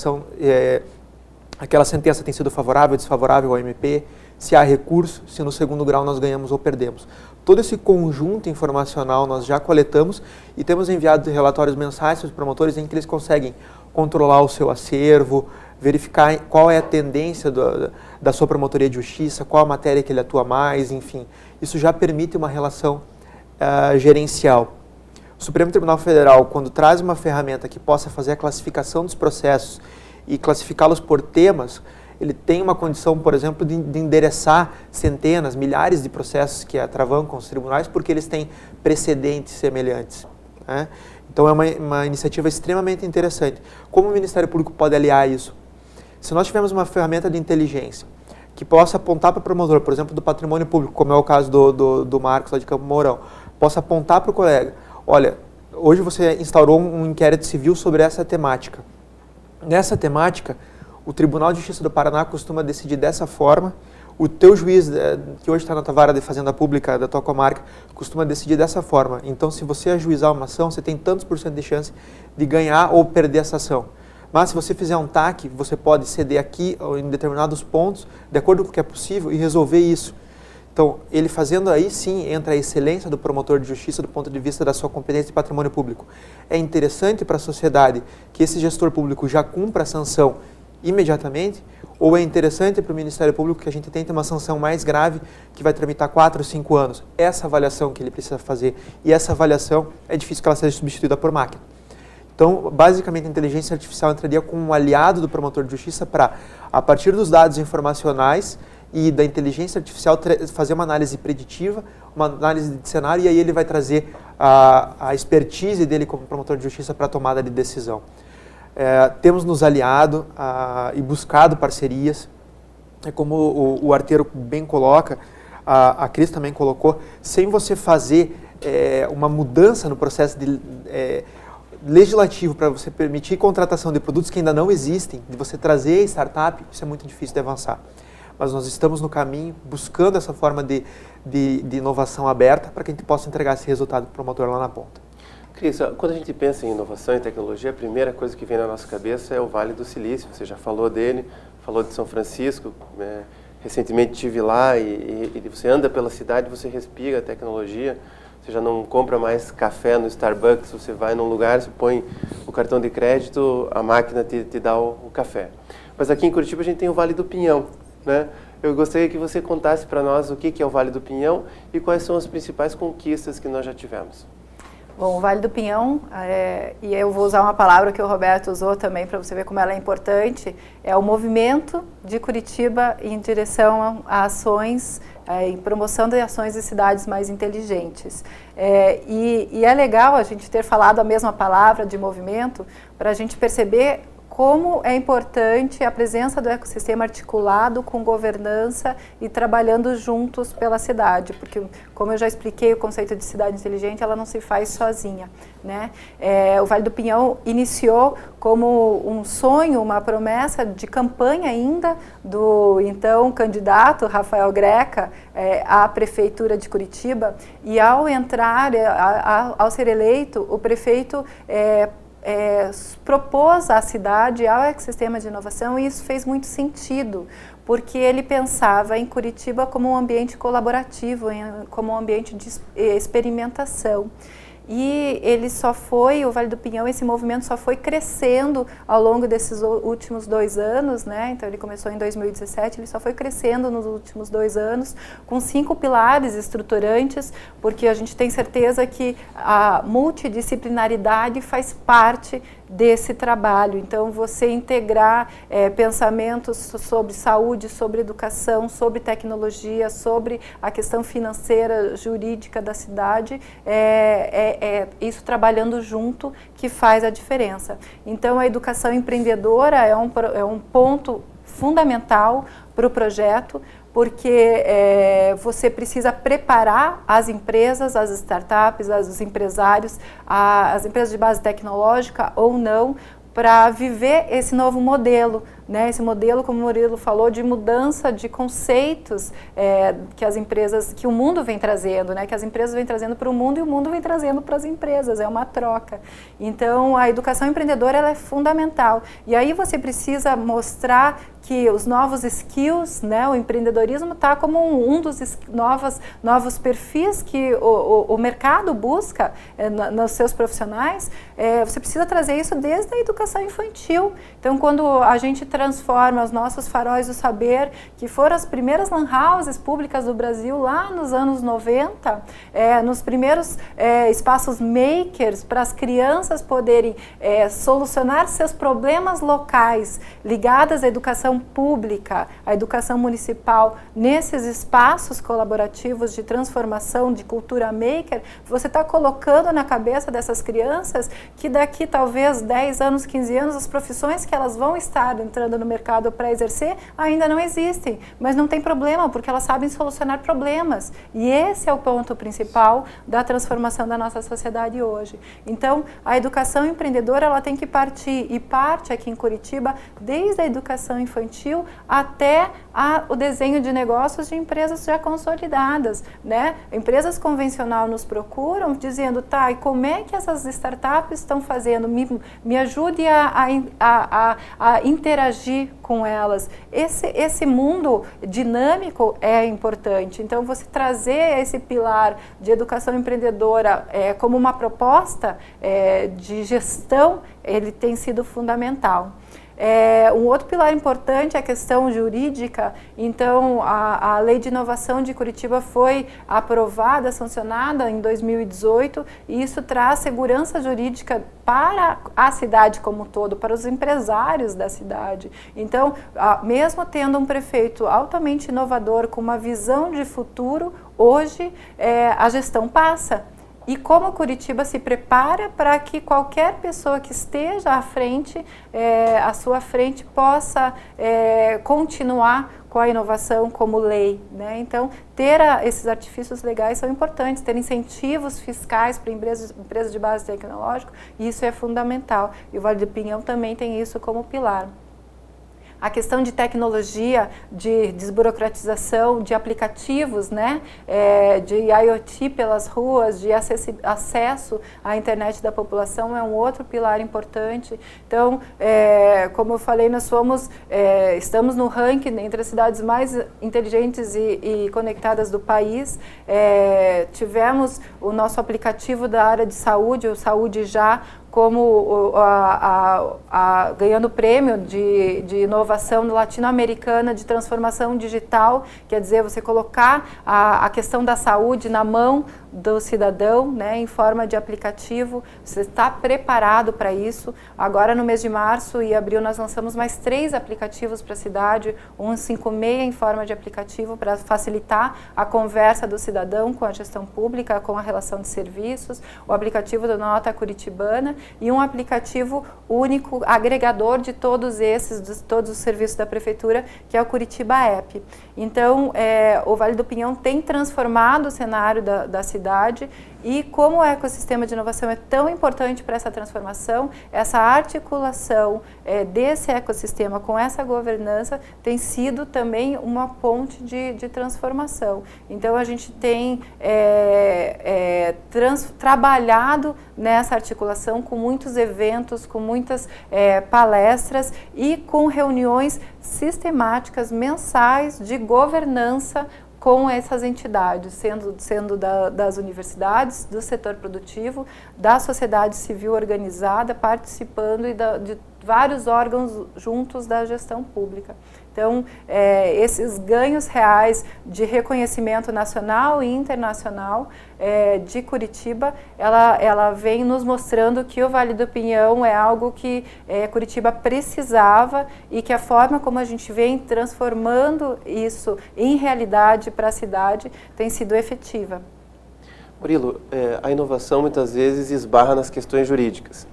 [SPEAKER 2] sentença tem sido favorável ou desfavorável ao MP, se há recurso, se no segundo grau nós ganhamos ou perdemos. Todo esse conjunto informacional nós já coletamos e temos enviado relatórios mensais para os promotores em que eles conseguem controlar o seu acervo, verificar qual é a tendência da sua promotoria de justiça, qual a matéria que ele atua mais, enfim. Isso já permite uma relação gerencial. O Supremo Tribunal Federal, quando traz uma ferramenta que possa fazer a classificação dos processos e classificá-los por temas, ele tem uma condição, por exemplo, de endereçar centenas, milhares de processos que atravancam os tribunais porque eles têm precedentes semelhantes, né? Então é uma iniciativa extremamente interessante. Como o Ministério Público pode aliar isso? Se nós tivermos uma ferramenta de inteligência que possa apontar para o promotor, por exemplo, do patrimônio público, como é o caso do Marcos lá de Campo Mourão, possa apontar para o colega, olha, hoje você instaurou um inquérito civil sobre essa temática. Nessa temática, o Tribunal de Justiça do Paraná costuma decidir dessa forma, o teu juiz, que hoje está na tua vara de fazenda pública da tua comarca, costuma decidir dessa forma. Então, se você ajuizar uma ação, você tem tantos % de chance de ganhar ou perder essa ação. Mas, se você fizer um TAC, você pode ceder aqui ou em determinados pontos, de acordo com o que é possível, e resolver isso. Então, ele fazendo aí, sim, entra a excelência do promotor de justiça do ponto de vista da sua competência de patrimônio público. É interessante para a sociedade que esse gestor público já cumpra a sanção imediatamente, ou é interessante para o Ministério Público que a gente tente uma sanção mais grave que vai tramitar 4 ou 5 anos. Essa avaliação que ele precisa fazer, e essa avaliação é difícil que ela seja substituída por máquina. Então, basicamente, a inteligência artificial entraria como um aliado do promotor de justiça para, a partir dos dados informacionais e da inteligência artificial, fazer uma análise preditiva, uma análise de cenário, e aí ele vai trazer a expertise dele como promotor de justiça para a tomada de decisão. Temos nos aliado e buscado parcerias, como o Arteiro bem coloca, a Cris também colocou, sem você fazer uma mudança no processo legislativo para você permitir contratação de produtos que ainda não existem, de você trazer startup, isso é muito difícil de avançar. Mas nós estamos no caminho, buscando essa forma de inovação aberta para que a gente possa entregar esse resultado para o promotor lá na ponta.
[SPEAKER 1] Cris, quando a gente pensa em inovação e tecnologia, a primeira coisa que vem na nossa cabeça é o Vale do Silício. Você já falou dele, falou de São Francisco. Recentemente estive lá e você anda pela cidade, você respira a tecnologia. Você já não compra mais café no Starbucks, você vai num lugar, você põe o cartão de crédito, a máquina te dá o café. Mas aqui em Curitiba a gente tem o Vale do Pinhão, né? Eu gostaria que você contasse para nós o que é o Vale do Pinhão e quais são as principais conquistas que nós já tivemos.
[SPEAKER 3] Bom, o Vale do Pinhão, e eu vou usar uma palavra que o Roberto usou também para você ver como ela é importante, é o movimento de Curitiba em direção a ações, em promoção de ações de cidades mais inteligentes. E é legal a gente ter falado a mesma palavra de movimento para a gente perceber como é importante a presença do ecossistema articulado com governança e trabalhando juntos pela cidade, porque, como eu já expliquei, o conceito de cidade inteligente, ela não se faz sozinha, né? O Vale do Pinhão iniciou como um sonho, uma promessa de campanha ainda do então candidato Rafael Greca à Prefeitura de Curitiba, e ao entrar, ao ser eleito, o prefeito propôs à cidade, ao ecossistema de inovação, e isso fez muito sentido, porque ele pensava em Curitiba como um ambiente colaborativo, como um ambiente de experimentação. E ele só foi, o Vale do Pinhão, esse movimento só foi crescendo ao longo desses últimos 2 anos, né? Então ele começou em 2017, ele só foi crescendo nos últimos 2 anos, com 5 pilares estruturantes, porque a gente tem certeza que a multidisciplinaridade faz parte desse trabalho. Então, você integrar pensamentos sobre saúde, sobre educação, sobre tecnologia, sobre a questão financeira, jurídica da cidade, isso trabalhando junto que faz a diferença. Então, a educação empreendedora é um ponto fundamental para o projeto, porque você precisa preparar as empresas, as startups, os empresários, as empresas de base tecnológica ou não, para viver esse novo modelo né, esse modelo, como o Murilo falou, de mudança de conceitos que as empresas, que o mundo vem trazendo, né, que as empresas vêm trazendo para o mundo e o mundo vem trazendo para as empresas, é uma troca. Então, a educação empreendedora ela é fundamental. E aí você precisa mostrar que os novos skills, né, o empreendedorismo está como um dos novos perfis que o mercado busca nos seus profissionais. Você precisa trazer isso desde a educação infantil. Então, quando a gente transforma os nossos faróis do saber, que foram as primeiras lan houses públicas do Brasil lá nos anos 90, nos primeiros espaços makers para as crianças poderem solucionar seus problemas locais ligados à educação pública, à educação municipal, nesses espaços colaborativos de transformação de cultura maker, você está colocando na cabeça dessas crianças que daqui talvez 10 anos, 15 anos, as profissões que elas vão estar entrando no mercado para exercer ainda não existem, mas não tem problema, porque elas sabem solucionar problemas. E esse é o ponto principal da transformação da nossa sociedade hoje. Então, a educação empreendedora ela tem que partir, e parte aqui em Curitiba, desde a educação infantil até o desenho de negócios de empresas já consolidadas, né? Empresas convencionais nos procuram dizendo, tá, e como é que essas startups estão fazendo? Me ajude a interagir com elas. Esse mundo dinâmico é importante. Então, você trazer esse pilar de educação empreendedora como uma proposta de gestão, ele tem sido fundamental. Um outro pilar importante é a questão jurídica. Então, a Lei de Inovação de Curitiba foi aprovada, sancionada em 2018, e isso traz segurança jurídica para a cidade como um todo, para os empresários da cidade. Então, mesmo tendo um prefeito altamente inovador, com uma visão de futuro, hoje a gestão passa. E como Curitiba se prepara para que qualquer pessoa que esteja à sua frente, possa continuar com a inovação como lei, né? Então, ter esses artifícios legais são importantes, ter incentivos fiscais para empresas de base tecnológica, isso é fundamental. E o Vale do Pinhão também tem isso como pilar. A questão de tecnologia, de desburocratização, de aplicativos, né, de IoT pelas ruas, de acesso à internet da população é um outro pilar importante. Então, como eu falei, nós estamos no ranking entre as cidades mais inteligentes e conectadas do país. Tivemos o nosso aplicativo da área de saúde, o Saúde Já, como ganhando prêmio de inovação latino-americana de transformação digital, quer dizer, você colocar a questão da saúde na mão do cidadão, né, em forma de aplicativo. Você está preparado para isso. Agora, no mês de março e abril, nós lançamos mais 3 aplicativos para a cidade, um 56 em forma de aplicativo para facilitar a conversa do cidadão com a gestão pública, com a relação de serviços, o aplicativo do Nota Curitibana e um aplicativo único, agregador de todos os serviços da Prefeitura, que é o Curitiba App. Então, o Vale do Pinhão tem transformado o cenário da cidade, e como o ecossistema de inovação é tão importante para essa transformação, essa articulação desse ecossistema com essa governança tem sido também uma ponte de transformação. Então, a gente tem trabalhado nessa articulação com muitos eventos, com muitas palestras e com reuniões sistemáticas mensais de governança com essas entidades, sendo das universidades, do setor produtivo, da sociedade civil organizada, participando e de vários órgãos juntos da gestão pública. Então, esses ganhos reais de reconhecimento nacional e internacional de Curitiba, ela vem nos mostrando que o Vale do Pinhão é algo que Curitiba precisava e que a forma como a gente vem transformando isso em realidade para a cidade tem sido efetiva.
[SPEAKER 1] Murilo, a inovação muitas vezes esbarra nas questões jurídicas.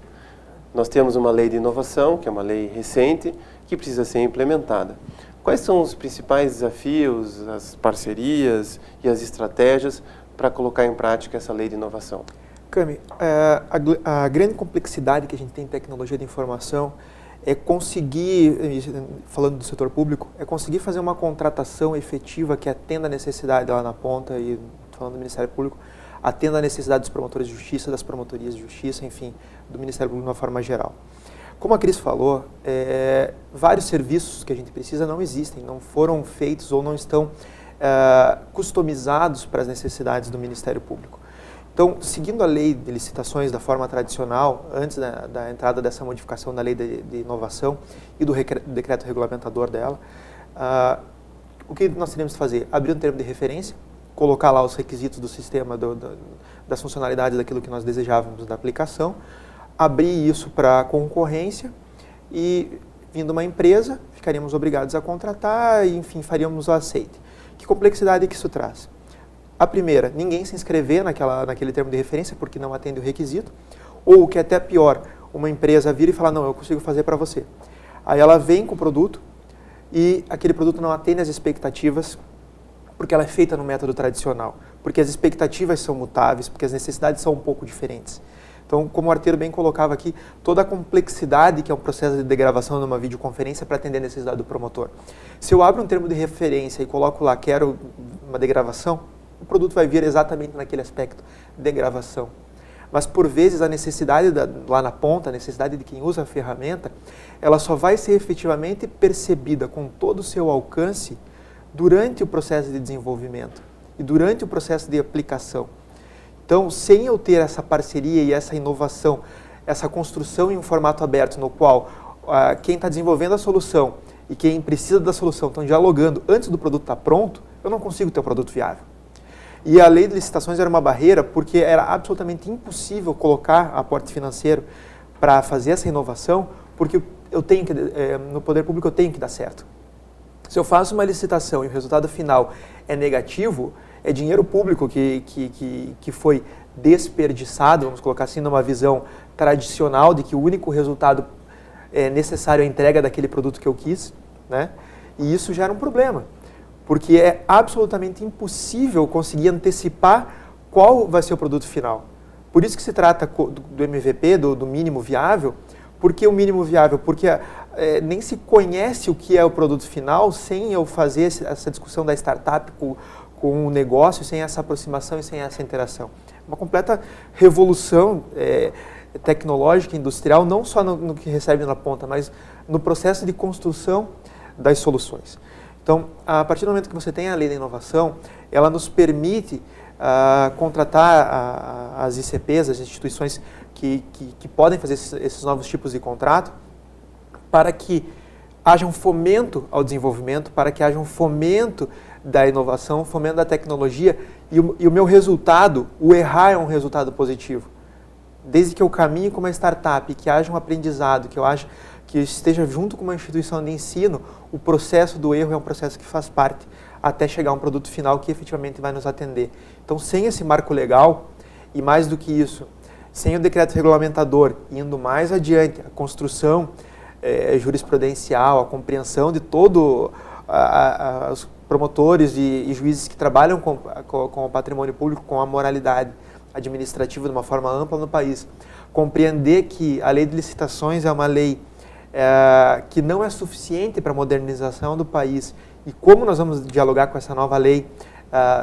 [SPEAKER 1] Nós temos uma lei de inovação, que é uma lei recente, que precisa ser implementada. Quais são os principais desafios, as parcerias e as estratégias para colocar em prática essa lei de inovação?
[SPEAKER 2] Cami, a grande complexidade que a gente tem em tecnologia de informação é conseguir, falando do setor público, é conseguir fazer uma contratação efetiva que atenda a necessidade lá na ponta, e falando do Ministério Público, atenda a necessidade dos promotores de justiça, das promotorias de justiça, enfim, do Ministério Público de uma forma geral. Como a Cris falou, vários serviços que a gente precisa não existem, não foram feitos ou não estão customizados para as necessidades do Ministério Público. Então, seguindo a lei de licitações da forma tradicional, antes da entrada dessa modificação da lei de inovação e do decreto regulamentador dela, o que nós teríamos que fazer? Abrir um termo de referência, colocar lá os requisitos do sistema, das funcionalidades daquilo que nós desejávamos da aplicação, abrir isso para concorrência e, vindo uma empresa, ficaríamos obrigados a contratar e, enfim, faríamos o aceite. Que complexidade que isso traz? A primeira, ninguém se inscrever naquele termo de referência porque não atende o requisito, ou o que é até pior, uma empresa vir e falar, não, eu consigo fazer para você. Aí ela vem com o produto e aquele produto não atende às expectativas porque ela é feita no método tradicional, porque as expectativas são mutáveis, porque as necessidades são um pouco diferentes. Então, como o Arteiro bem colocava aqui, toda a complexidade que é um processo de degravação numa videoconferência para atender a necessidade do promotor. Se eu abro um termo de referência e coloco lá, quero uma degravação, o produto vai vir exatamente naquele aspecto, degravação. Mas, por vezes, a necessidade lá na ponta, a necessidade de quem usa a ferramenta, ela só vai ser efetivamente percebida com todo o seu alcance durante o processo de desenvolvimento e durante o processo de aplicação. Então, sem eu ter essa parceria e essa inovação, essa construção em um formato aberto, no qual quem está desenvolvendo a solução e quem precisa da solução estão dialogando antes do produto estar pronto, eu não consigo ter um produto viável. E a lei de licitações era uma barreira porque era absolutamente impossível colocar aporte financeiro para fazer essa inovação, porque eu tenho que, no poder público eu tenho que dar certo. Se eu faço uma licitação e o resultado final é negativo, é dinheiro público que foi desperdiçado, vamos colocar assim, numa visão tradicional de que o único resultado necessário é a entrega daquele produto que eu quis, né? E isso gera um problema, porque é absolutamente impossível conseguir antecipar qual vai ser o produto final. Por isso que se trata do MVP, do mínimo viável. Por que o mínimo viável? Porque nem se conhece o que é o produto final sem eu fazer essa discussão da startup com o negócio, sem essa aproximação e sem essa interação. Uma completa revolução tecnológica, industrial, não só no que recebe na ponta, mas no processo de construção das soluções. Então, a partir do momento que você tem a lei da inovação, ela nos permite contratar as ICPs, as instituições que podem fazer esses novos tipos de contrato, para que haja um fomento ao desenvolvimento, para que haja um fomento da inovação, fomento da tecnologia, e o meu resultado, o errar é um resultado positivo. Desde que eu caminhe com uma startup, que haja um aprendizado, que esteja junto com uma instituição de ensino, o processo do erro é um processo que faz parte, até chegar a um produto final que efetivamente vai nos atender. Então, sem esse marco legal, e mais do que isso, sem o decreto regulamentador, indo mais adiante, a construção jurisprudencial, a compreensão de todo os promotores e juízes que trabalham com o patrimônio público, com a moralidade administrativa de uma forma ampla no país, compreender que a lei de licitações é uma lei que não é suficiente para a modernização do país, e como nós vamos dialogar com essa nova lei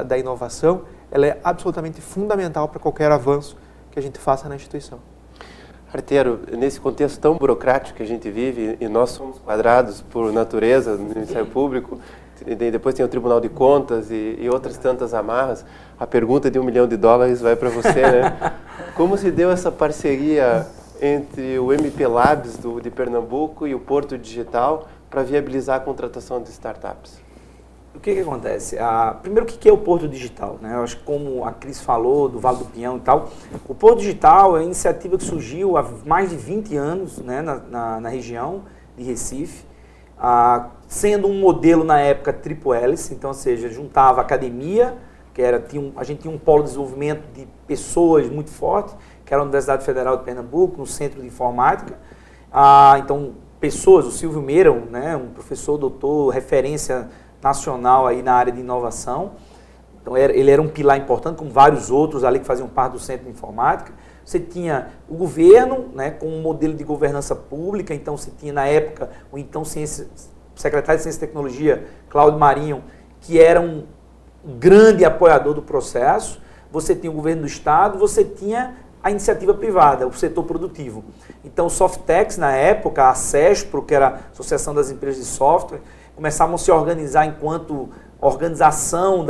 [SPEAKER 2] da inovação, ela é absolutamente fundamental para qualquer avanço que a gente faça na instituição.
[SPEAKER 1] Arteiro, nesse contexto tão burocrático que a gente vive, e nós somos quadrados por natureza no Ministério Público, e depois tem o Tribunal de Contas e outras tantas amarras, a pergunta de $1 milhão vai para você, né? Como se deu essa parceria entre o MP Labs de Pernambuco e o Porto Digital para viabilizar a contratação de startups?
[SPEAKER 4] O que acontece? Primeiro, o que é o Porto Digital, né? Eu acho que, como a Cris falou, do Vale do Pinhão e tal, o Porto Digital é uma iniciativa que surgiu há mais de 20 anos, né, na região de Recife, sendo um modelo na época triple hélice, então, ou seja, juntava a academia, que a gente tinha um polo de desenvolvimento de pessoas muito forte, que era a Universidade Federal de Pernambuco, no Centro de Informática. Então, pessoas, o Silvio Meira, né, um professor, doutor, referência nacional aí na área de inovação, Então ele era um pilar importante, como vários outros ali que faziam parte do Centro de Informática. Você tinha o governo, né, com um modelo de governança pública, então você tinha na época o então secretário de Ciência e Tecnologia, Cláudio Marinho, que era um grande apoiador do processo. Você tinha o governo do Estado, você tinha a iniciativa privada, o setor produtivo. Então, o Softex, na época, a CESPRO, que era a Associação das Empresas de Software, começavam a se organizar enquanto organização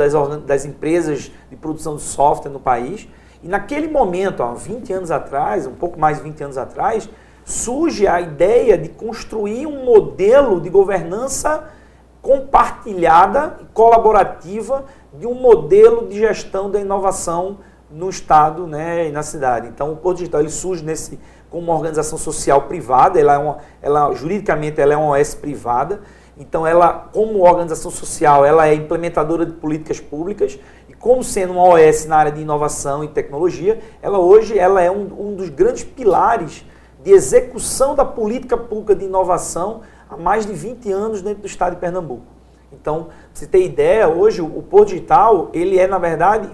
[SPEAKER 4] das empresas de produção de software no país. E naquele momento, há 20 anos atrás, um pouco mais de 20 anos atrás, surge a ideia de construir um modelo de governança compartilhada e colaborativa de um modelo de gestão da inovação no Estado, né, e na cidade. Então, o Porto Digital ele surge como uma organização social privada, juridicamente ela é uma OS privada, então ela, como organização social, ela é implementadora de políticas públicas, e como sendo uma OS na área de inovação e tecnologia, hoje ela é um dos grandes pilares de execução da política pública de inovação há mais de 20 anos dentro do Estado de Pernambuco. Então, pra você ter ideia, hoje o Porto Digital, ele é, na verdade,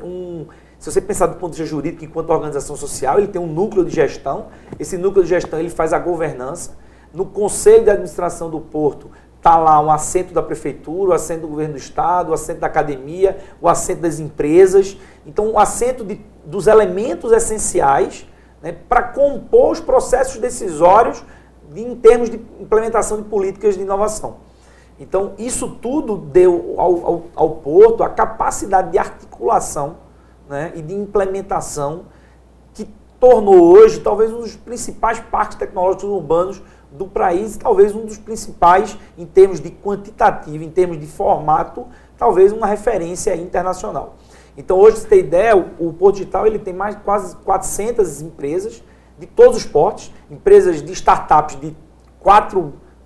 [SPEAKER 4] se você pensar do ponto de vista jurídico, enquanto organização social, ele tem um núcleo de gestão. Esse núcleo de gestão ele faz a governança. No Conselho de Administração do Porto está lá um assento da Prefeitura, o assento do Governo do Estado, o assento da Academia, o assento das empresas. Então, o assento dos elementos essenciais, né, para compor os processos decisórios em termos de implementação de políticas de inovação. Então, isso tudo deu ao Porto a capacidade de articulação, né, e de implementação que tornou hoje talvez um dos principais parques tecnológicos urbanos do país, talvez um dos principais em termos de quantitativo, em termos de formato, talvez uma referência internacional. Então hoje, pra você ter ideia, o Porto Digital ele tem mais de quase 400 empresas de todos os portes, empresas de startups de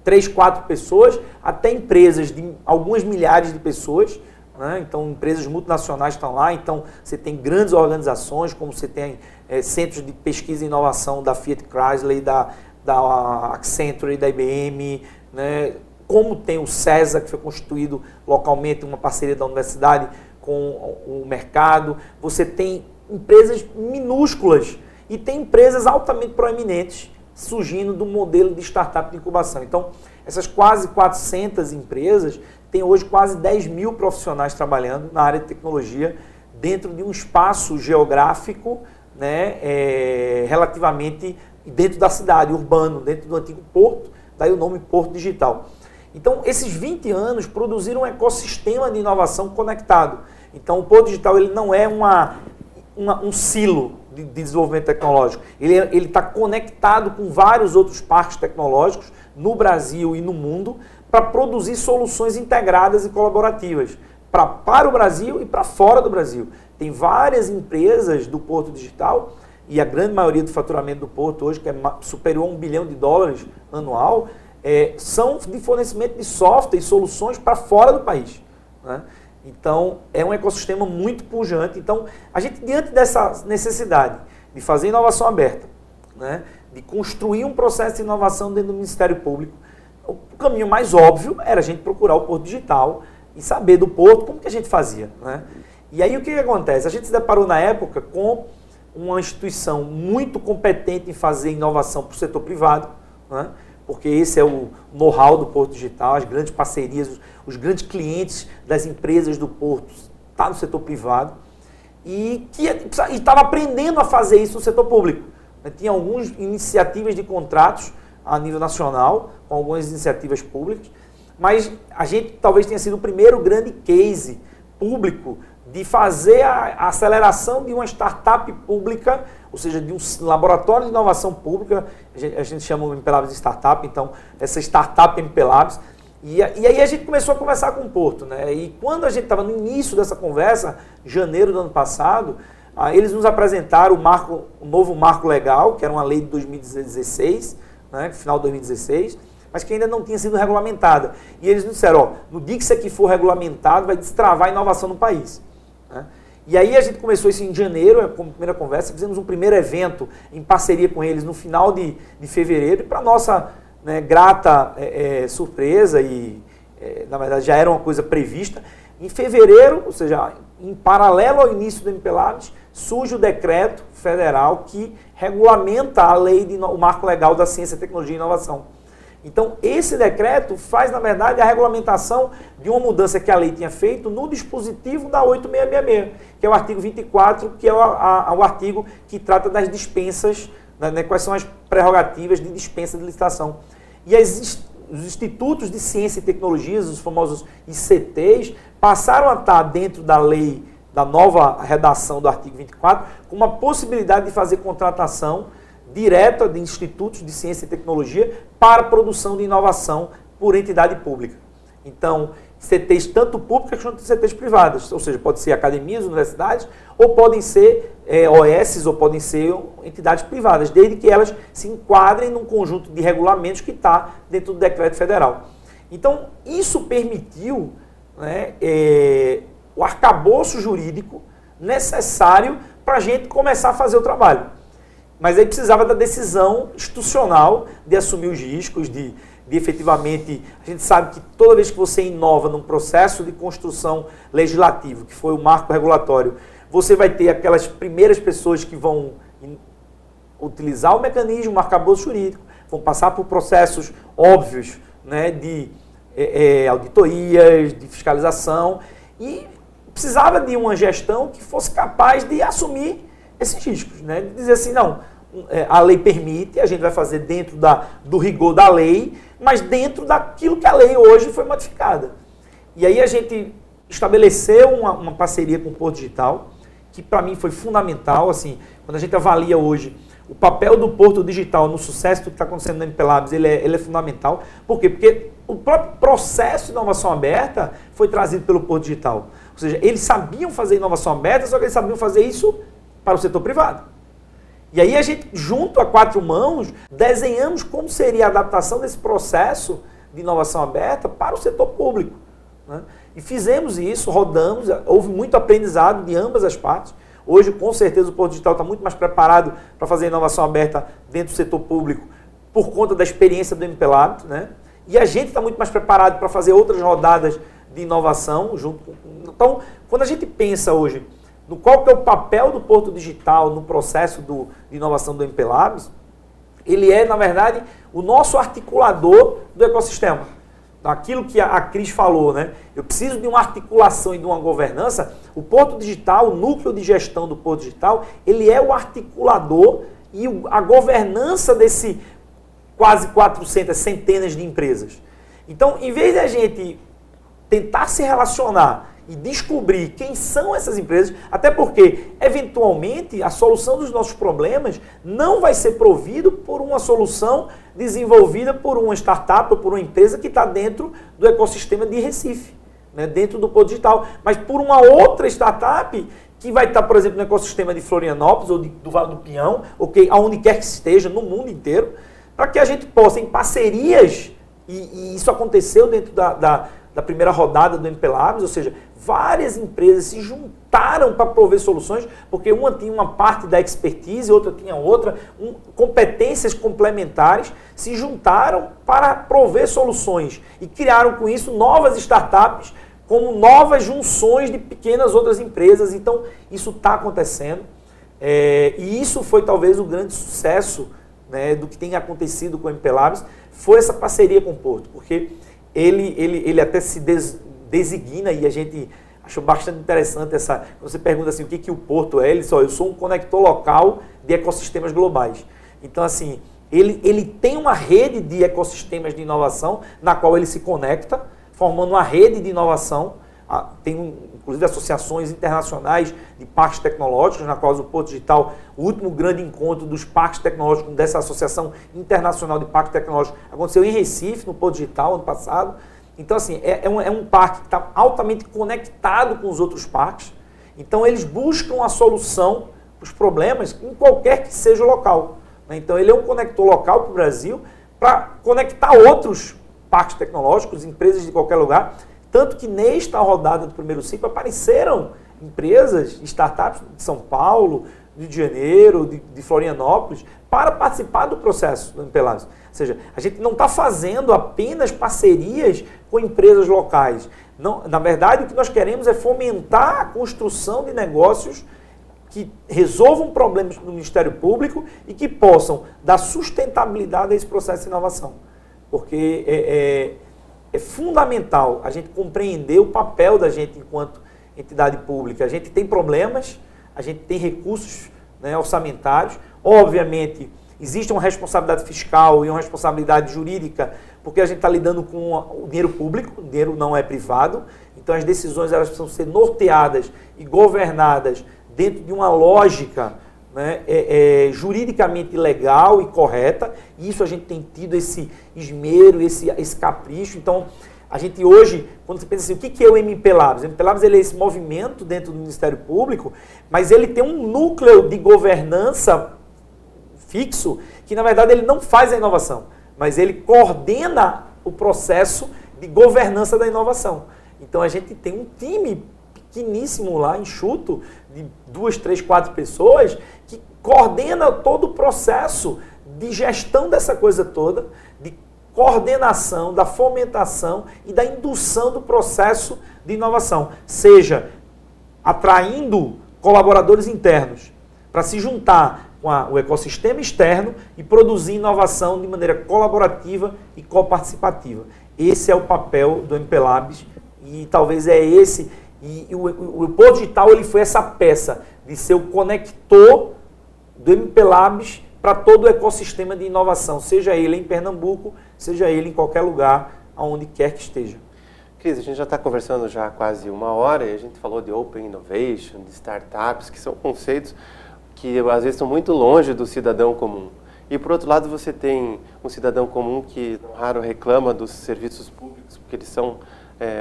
[SPEAKER 4] 3, 4 pessoas, até empresas de algumas milhares de pessoas, né? Então, empresas multinacionais estão lá, então você tem grandes organizações, como você tem centros de pesquisa e inovação da Fiat Chrysler, da Accenture e da IBM, né? Como tem o CESA, que foi constituído localmente, uma parceria da universidade com o mercado. Você tem empresas minúsculas e tem empresas altamente proeminentes surgindo do modelo de startup de incubação. Então, essas quase 400 empresas têm hoje quase 10 mil profissionais trabalhando na área de tecnologia dentro de um espaço geográfico, né, relativamente dentro da cidade, urbano, dentro do antigo porto, daí o nome Porto Digital. Então, esses 20 anos produziram um ecossistema de inovação conectado. Então, o Porto Digital ele não é um silo de desenvolvimento tecnológico. Ele está conectado com vários outros parques tecnológicos no Brasil e no mundo para produzir soluções integradas e colaborativas para o Brasil e para fora do Brasil. Tem várias empresas do Porto Digital e a grande maioria do faturamento do Porto hoje, que é superior a $1 bilhão anual, são de fornecimento de software e soluções para fora do país, né? Então, é um ecossistema muito pujante. Então, a gente, diante dessa necessidade de fazer inovação aberta, né, de construir um processo de inovação dentro do Ministério Público, o caminho mais óbvio era a gente procurar o Porto Digital e saber do Porto como que a gente fazia, né? E aí, o que acontece? A gente se deparou na época com uma instituição muito competente em fazer inovação para o setor privado, né? Porque esse é o know-how do Porto Digital, as grandes parcerias, os grandes clientes das empresas do Porto está no setor privado e estava aprendendo a fazer isso no setor público. Tinha algumas iniciativas de contratos a nível nacional, com algumas iniciativas públicas, mas a gente talvez tenha sido o primeiro grande case público de fazer a aceleração de uma startup pública, ou seja, de um laboratório de inovação pública, a gente chama o MP Labs de startup, então essa startup MP Labs, e aí a gente começou a conversar com o Porto, né? E quando a gente estava no início dessa conversa, janeiro do ano passado, eles nos apresentaram o novo marco legal, que era uma lei de 2016, né? Final de 2016, mas que ainda não tinha sido regulamentada. E eles nos disseram, no dia que isso aqui for regulamentado, vai destravar a inovação no país, né? E aí a gente começou isso em janeiro, como primeira conversa, fizemos um primeiro evento em parceria com eles no final de fevereiro, e para nossa, né, grata surpresa, e na verdade já era uma coisa prevista, em fevereiro, ou seja, em paralelo ao início do MPLabs, surge o decreto federal que regulamenta a lei, o marco legal da ciência, tecnologia e inovação. Então, esse decreto faz, na verdade, a regulamentação de uma mudança que a lei tinha feito no dispositivo da 8666, que é o artigo 24, que é o artigo que trata das dispensas, né, quais são as prerrogativas de dispensa de licitação. E os institutos de ciência e tecnologias, os famosos ICTs, passaram a estar dentro da lei, da nova redação do artigo 24, com uma possibilidade de fazer contratação direta de institutos de ciência e tecnologia para a produção de inovação por entidade pública. Então, CTs tanto públicas quanto CTs privadas, ou seja, pode ser academias, universidades, ou podem ser OS, ou podem ser entidades privadas, desde que elas se enquadrem num conjunto de regulamentos que está dentro do decreto federal. Então, isso permitiu, né, o arcabouço jurídico necessário para a gente começar a fazer o trabalho. Mas aí precisava da decisão institucional de assumir os riscos, de efetivamente... A gente sabe que toda vez que você inova num processo de construção legislativo, que foi o marco regulatório, você vai ter aquelas primeiras pessoas que vão utilizar o mecanismo, o arcabouço jurídico, vão passar por processos óbvios, né, de auditorias, de fiscalização, e precisava de uma gestão que fosse capaz de assumir esses riscos, né? De dizer assim, não, a lei permite, a gente vai fazer dentro do rigor da lei, mas dentro daquilo que a lei hoje foi modificada. E aí a gente estabeleceu uma parceria com o Porto Digital, que para mim foi fundamental, assim, quando a gente avalia hoje o papel do Porto Digital no sucesso do que está acontecendo no MPLabs, ele é fundamental. Por quê? Porque o próprio processo de inovação aberta foi trazido pelo Porto Digital. Ou seja, eles sabiam fazer inovação aberta, só que eles sabiam fazer isso para o setor privado. E aí a gente, junto a quatro mãos, desenhamos como seria a adaptação desse processo de inovação aberta para o setor público, né? E fizemos isso, rodamos, houve muito aprendizado de ambas as partes. Hoje, com certeza, o Porto Digital está muito mais preparado para fazer inovação aberta dentro do setor público por conta da experiência do MPLabs, né? E a gente está muito mais preparado para fazer outras rodadas de inovação junto com... Então, quando a gente pensa hoje no qual que é o papel do Porto Digital no processo de inovação do MPLabs, ele é, na verdade, o nosso articulador do ecossistema. Aquilo que a Cris falou, né? Eu preciso de uma articulação e de uma governança. O Porto Digital, o núcleo de gestão do Porto Digital, ele é o articulador e a governança desse quase 400, centenas de empresas. Então, em vez de a gente tentar se relacionar e descobrir quem são essas empresas, até porque, eventualmente, a solução dos nossos problemas não vai ser provido por uma solução desenvolvida por uma startup ou por uma empresa que está dentro do ecossistema de Recife, né, dentro do Porto Digital, mas por uma outra startup que vai estar, por exemplo, no ecossistema de Florianópolis ou do Vale do Pinhão, aonde quer que esteja, no mundo inteiro, para que a gente possa, em parcerias, e isso aconteceu dentro da primeira rodada do MPLabs, ou seja, várias empresas se juntaram para prover soluções, porque uma tinha uma parte da expertise, outra tinha outra, competências complementares, se juntaram para prover soluções e criaram com isso novas startups, como novas junções de pequenas outras empresas. Então, isso está acontecendo, e isso foi talvez o grande sucesso, né, do que tem acontecido com o MPLabs, foi essa parceria com o Porto, porque ele até se designa, e a gente achou bastante interessante essa... Você pergunta assim, o que o Porto é? Ele diz, eu sou um conector local de ecossistemas globais. Então, assim, ele tem uma rede de ecossistemas de inovação na qual ele se conecta, formando uma rede de inovação. Tem, inclusive, associações internacionais de parques tecnológicos, na qual o Porto Digital, o último grande encontro dos parques tecnológicos, dessa Associação Internacional de Parques Tecnológicos, aconteceu em Recife, no Porto Digital, ano passado. Então, assim, é um parque que está altamente conectado com os outros parques. Então, eles buscam a solução para os problemas em qualquer que seja o local. Então, ele é um conector local para o Brasil para conectar outros parques tecnológicos, empresas de qualquer lugar. Tanto que nesta rodada do primeiro ciclo apareceram empresas, startups de São Paulo, Rio de Janeiro, de Florianópolis, para participar do processo do MPLabs. Ou seja, a gente não está fazendo apenas parcerias com empresas locais. Não, na verdade, o que nós queremos é fomentar a construção de negócios que resolvam problemas no Ministério Público e que possam dar sustentabilidade a esse processo de inovação. Porque é fundamental a gente compreender o papel da gente enquanto entidade pública. A gente tem problemas, a gente tem recursos, né, orçamentários. Obviamente, existe uma responsabilidade fiscal e uma responsabilidade jurídica, porque a gente está lidando com o dinheiro público, o dinheiro não é privado. Então, as decisões elas precisam ser norteadas e governadas dentro de uma lógica, né, juridicamente legal e correta. E isso a gente tem tido esse esmero, esse capricho. Então, a gente hoje, quando você pensa assim, o que é o MP Labs? O MP Labs ele é esse movimento dentro do Ministério Público, mas ele tem um núcleo de governança fixo, que na verdade ele não faz a inovação, mas ele coordena o processo de governança da inovação. Então a gente tem um time pequeníssimo lá, enxuto, de 2, 3, 4 pessoas, que coordena todo o processo de gestão dessa coisa toda, de coordenação, da fomentação e da indução do processo de inovação, seja atraindo colaboradores internos para se juntar com o ecossistema externo e produzir inovação de maneira colaborativa e coparticipativa. Esse é o papel do MP Labs e talvez é esse, e o Polo Digital ele foi essa peça de ser o conector do MP Labs para todo o ecossistema de inovação, seja ele em Pernambuco, seja ele em qualquer lugar, aonde quer que esteja.
[SPEAKER 1] Cris, a gente já está conversando já há quase 1 hora e a gente falou de Open Innovation, de startups, que são conceitos que às vezes estão muito longe do cidadão comum. E por outro lado você tem um cidadão comum que não raro reclama dos serviços públicos, porque eles são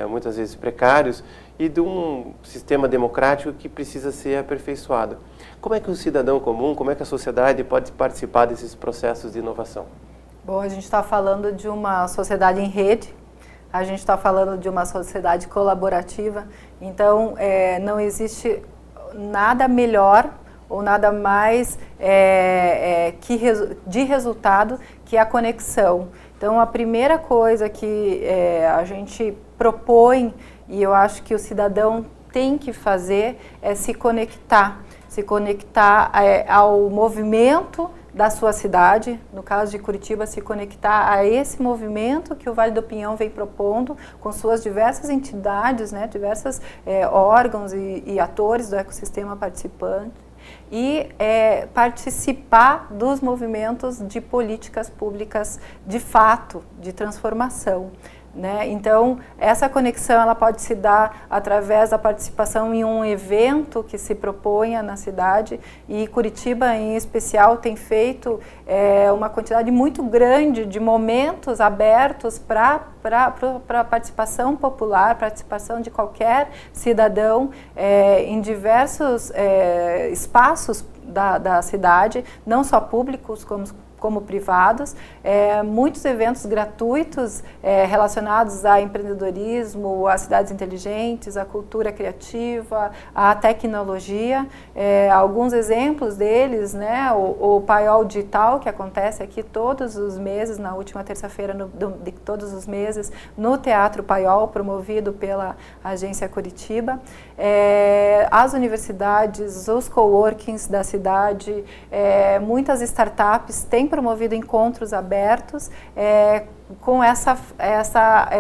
[SPEAKER 1] muitas vezes precários, e de um sistema democrático que precisa ser aperfeiçoado. Como é que o cidadão comum, como é que a sociedade pode participar desses processos de inovação?
[SPEAKER 3] Bom, a gente está falando de uma sociedade em rede, a gente está falando de uma sociedade colaborativa, então não existe nada melhor ou nada mais de resultado que a conexão. Então, a primeira coisa que a gente propõe, e eu acho que o cidadão tem que fazer, é se conectar ao movimento da sua cidade, no caso de Curitiba, se conectar a esse movimento que o Vale do Pinhão vem propondo, com suas diversas entidades, né, diversos órgãos e atores do ecossistema participante, e participar dos movimentos de políticas públicas de fato, de transformação. Né? Então, essa conexão ela pode se dar através da participação em um evento que se proponha na cidade, e Curitiba, em especial, tem feito uma quantidade muito grande de momentos abertos para participação popular, participação de qualquer cidadão em diversos espaços da cidade, não só públicos como privados, muitos eventos gratuitos relacionados a empreendedorismo, a cidades inteligentes, a cultura criativa, a tecnologia. Alguns exemplos deles, né, o Paiol Digital, que acontece aqui todos os meses, na última terça-feira de todos os meses, no Teatro Paiol, promovido pela Agência Curitiba. As universidades, os coworkings da cidade, muitas startups têm promovido encontros abertos com essa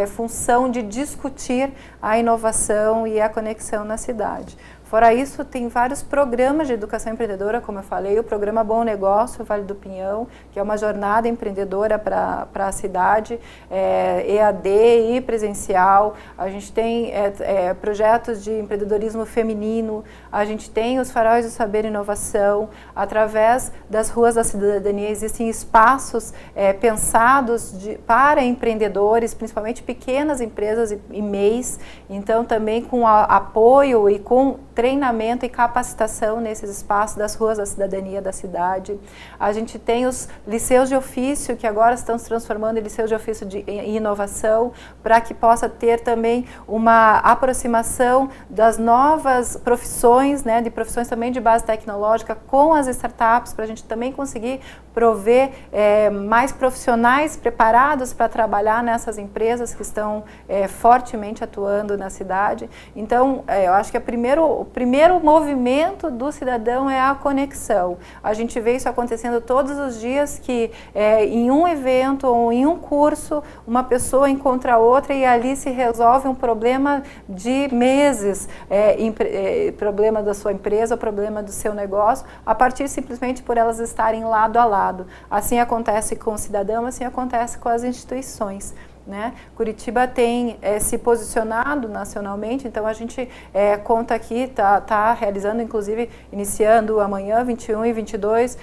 [SPEAKER 3] função de discutir a inovação e a conexão na cidade. Fora isso, tem vários programas de educação empreendedora, como eu falei, o programa Bom Negócio, Vale do Pinhão, que é uma jornada empreendedora para a cidade, EAD e presencial. A gente tem projetos de empreendedorismo feminino, a gente tem os faróis do saber e inovação. Através das ruas da cidadania existem espaços pensados para empreendedores, principalmente pequenas empresas e MEIs, então também com apoio e com treinamento e capacitação nesses espaços das ruas da cidadania da cidade. A gente tem os liceus de ofício, que agora estão se transformando em liceus de ofício de inovação, para que possa ter também uma aproximação das novas profissões, né, de profissões também de base tecnológica com as startups, para a gente também conseguir prover mais profissionais preparados para trabalhar nessas empresas que estão fortemente atuando na cidade. Então, eu acho que o primeiro movimento do cidadão é a conexão. A gente vê isso acontecendo todos os dias, que em um evento ou em um curso, uma pessoa encontra outra e ali se resolve um problema de meses, problema da sua empresa, problema do seu negócio, a partir simplesmente por elas estarem lado a lado. Assim acontece com o cidadão, assim acontece com as instituições. Né? Curitiba tem se posicionado nacionalmente, então a gente conta aqui, está realizando, inclusive, iniciando amanhã, 21 e 22,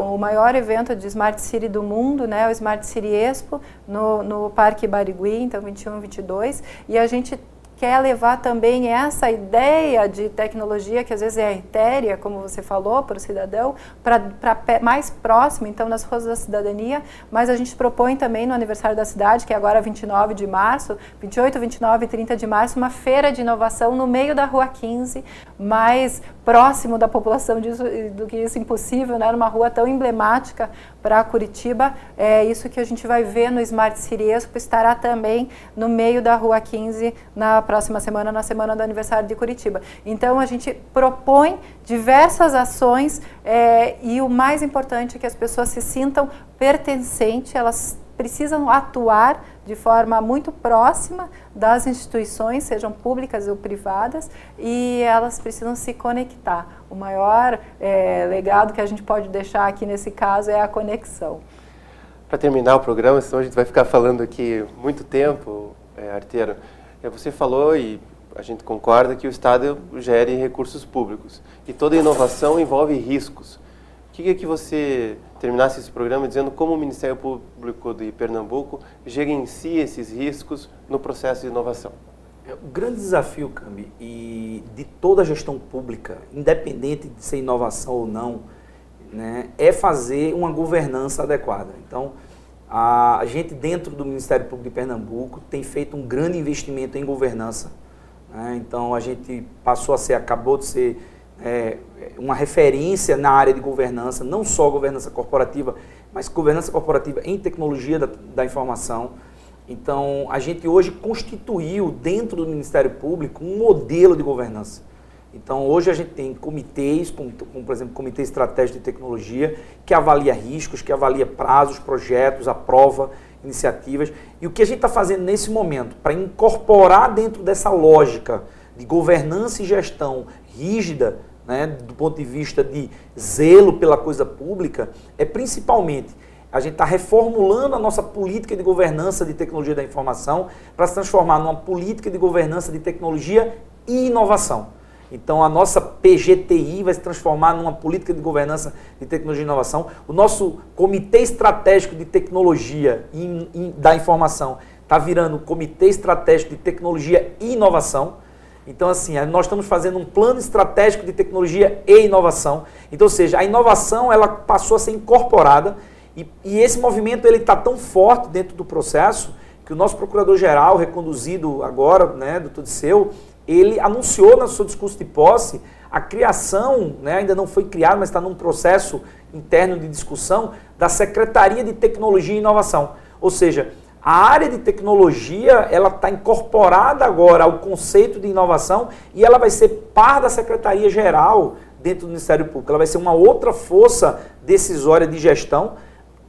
[SPEAKER 3] o maior evento de Smart City do mundo, né? O Smart City Expo, no Parque Barigui, então 21 e 22, e a gente quer levar também essa ideia de tecnologia, que às vezes é etérea, como você falou, para o cidadão, para mais próximo, então, nas ruas da cidadania, mas a gente propõe também no aniversário da cidade, que é agora 29 de março, 28, 29 e 30 de março, uma feira de inovação no meio da Rua 15, mais próximo da população do que isso impossível, né? Numa rua tão emblemática para Curitiba. É isso que a gente vai ver no Smart City Expo, estará também no meio da Rua 15 na próxima semana, na semana do aniversário de Curitiba. Então a gente propõe diversas ações e o mais importante é que as pessoas se sintam pertencentes, elas precisam atuar de forma muito próxima das instituições, sejam públicas ou privadas, e elas precisam se conectar. O maior legado que a gente pode deixar aqui nesse caso é a conexão.
[SPEAKER 1] Para terminar o programa, senão a gente vai ficar falando aqui muito tempo, Arteiro, você falou e a gente concorda que o Estado gere recursos públicos e toda inovação envolve riscos. Queria que você terminasse esse programa dizendo como o Ministério Público de Pernambuco gerencia esses riscos no processo de inovação.
[SPEAKER 4] O grande desafio, Cambi, e de toda a gestão pública, independente de ser inovação ou não, né, é fazer uma governança adequada. Então, a gente dentro do Ministério Público de Pernambuco tem feito um grande investimento em governança. Né? Então, a gente acabou de ser uma referência na área de governança, não só governança corporativa, mas governança corporativa em tecnologia da informação. Então, a gente hoje constituiu dentro do Ministério Público um modelo de governança. Então, hoje a gente tem comitês, como por exemplo, o Comitê Estratégico de Tecnologia, que avalia riscos, que avalia prazos, projetos, aprova iniciativas. E o que a gente está fazendo nesse momento, para incorporar dentro dessa lógica de governança e gestão rígida, né, do ponto de vista de zelo pela coisa pública, é principalmente a gente está reformulando a nossa política de governança de tecnologia da informação para se transformar numa política de governança de tecnologia e inovação. Então, a nossa PGTI vai se transformar numa política de governança de tecnologia e inovação. O nosso Comitê Estratégico de Tecnologia da Informação está virando Comitê Estratégico de Tecnologia e Inovação. Então, assim, nós estamos fazendo um plano estratégico de tecnologia e inovação. Então, ou seja, a inovação ela passou a ser incorporada e esse movimento está tão forte dentro do processo que o nosso procurador-geral, reconduzido agora, né, doutor Disseu, ele anunciou no seu discurso de posse a criação, né, ainda não foi criado, mas está num processo interno de discussão, da Secretaria de Tecnologia e Inovação. Ou seja, a área de tecnologia ela está incorporada agora ao conceito de inovação e ela vai ser par da Secretaria-Geral dentro do Ministério Público. Ela vai ser uma outra força decisória de gestão,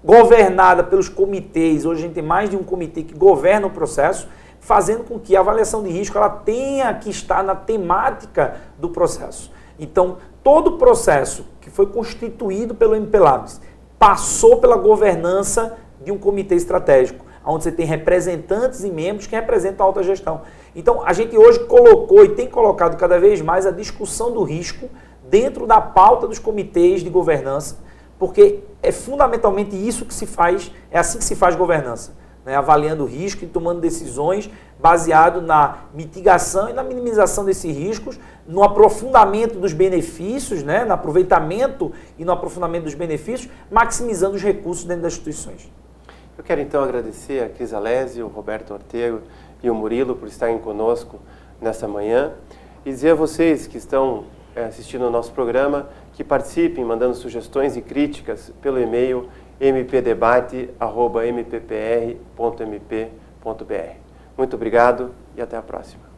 [SPEAKER 4] governada pelos comitês. Hoje a gente tem mais de um comitê que governa o processo, fazendo com que a avaliação de risco ela tenha que estar na temática do processo. Então, todo o processo que foi constituído pelo MPLabs passou pela governança de um comitê estratégico, onde você tem representantes e membros que representam a alta gestão. Então, a gente hoje colocou e tem colocado cada vez mais a discussão do risco dentro da pauta dos comitês de governança, porque é fundamentalmente isso que se faz, é assim que se faz governança. né, avaliando o risco e tomando decisões baseado na mitigação e na minimização desses riscos, no aprofundamento dos benefícios, né, no aproveitamento e no aprofundamento dos benefícios, maximizando os recursos dentro das instituições.
[SPEAKER 1] Eu quero então agradecer a Cris Alesi, o Roberto Ortego e o Murilo por estarem conosco nessa manhã e dizer a vocês que estão assistindo ao nosso programa que participem mandando sugestões e críticas pelo e-mail mpdebate@mppr.mp.br. Muito obrigado e até a próxima.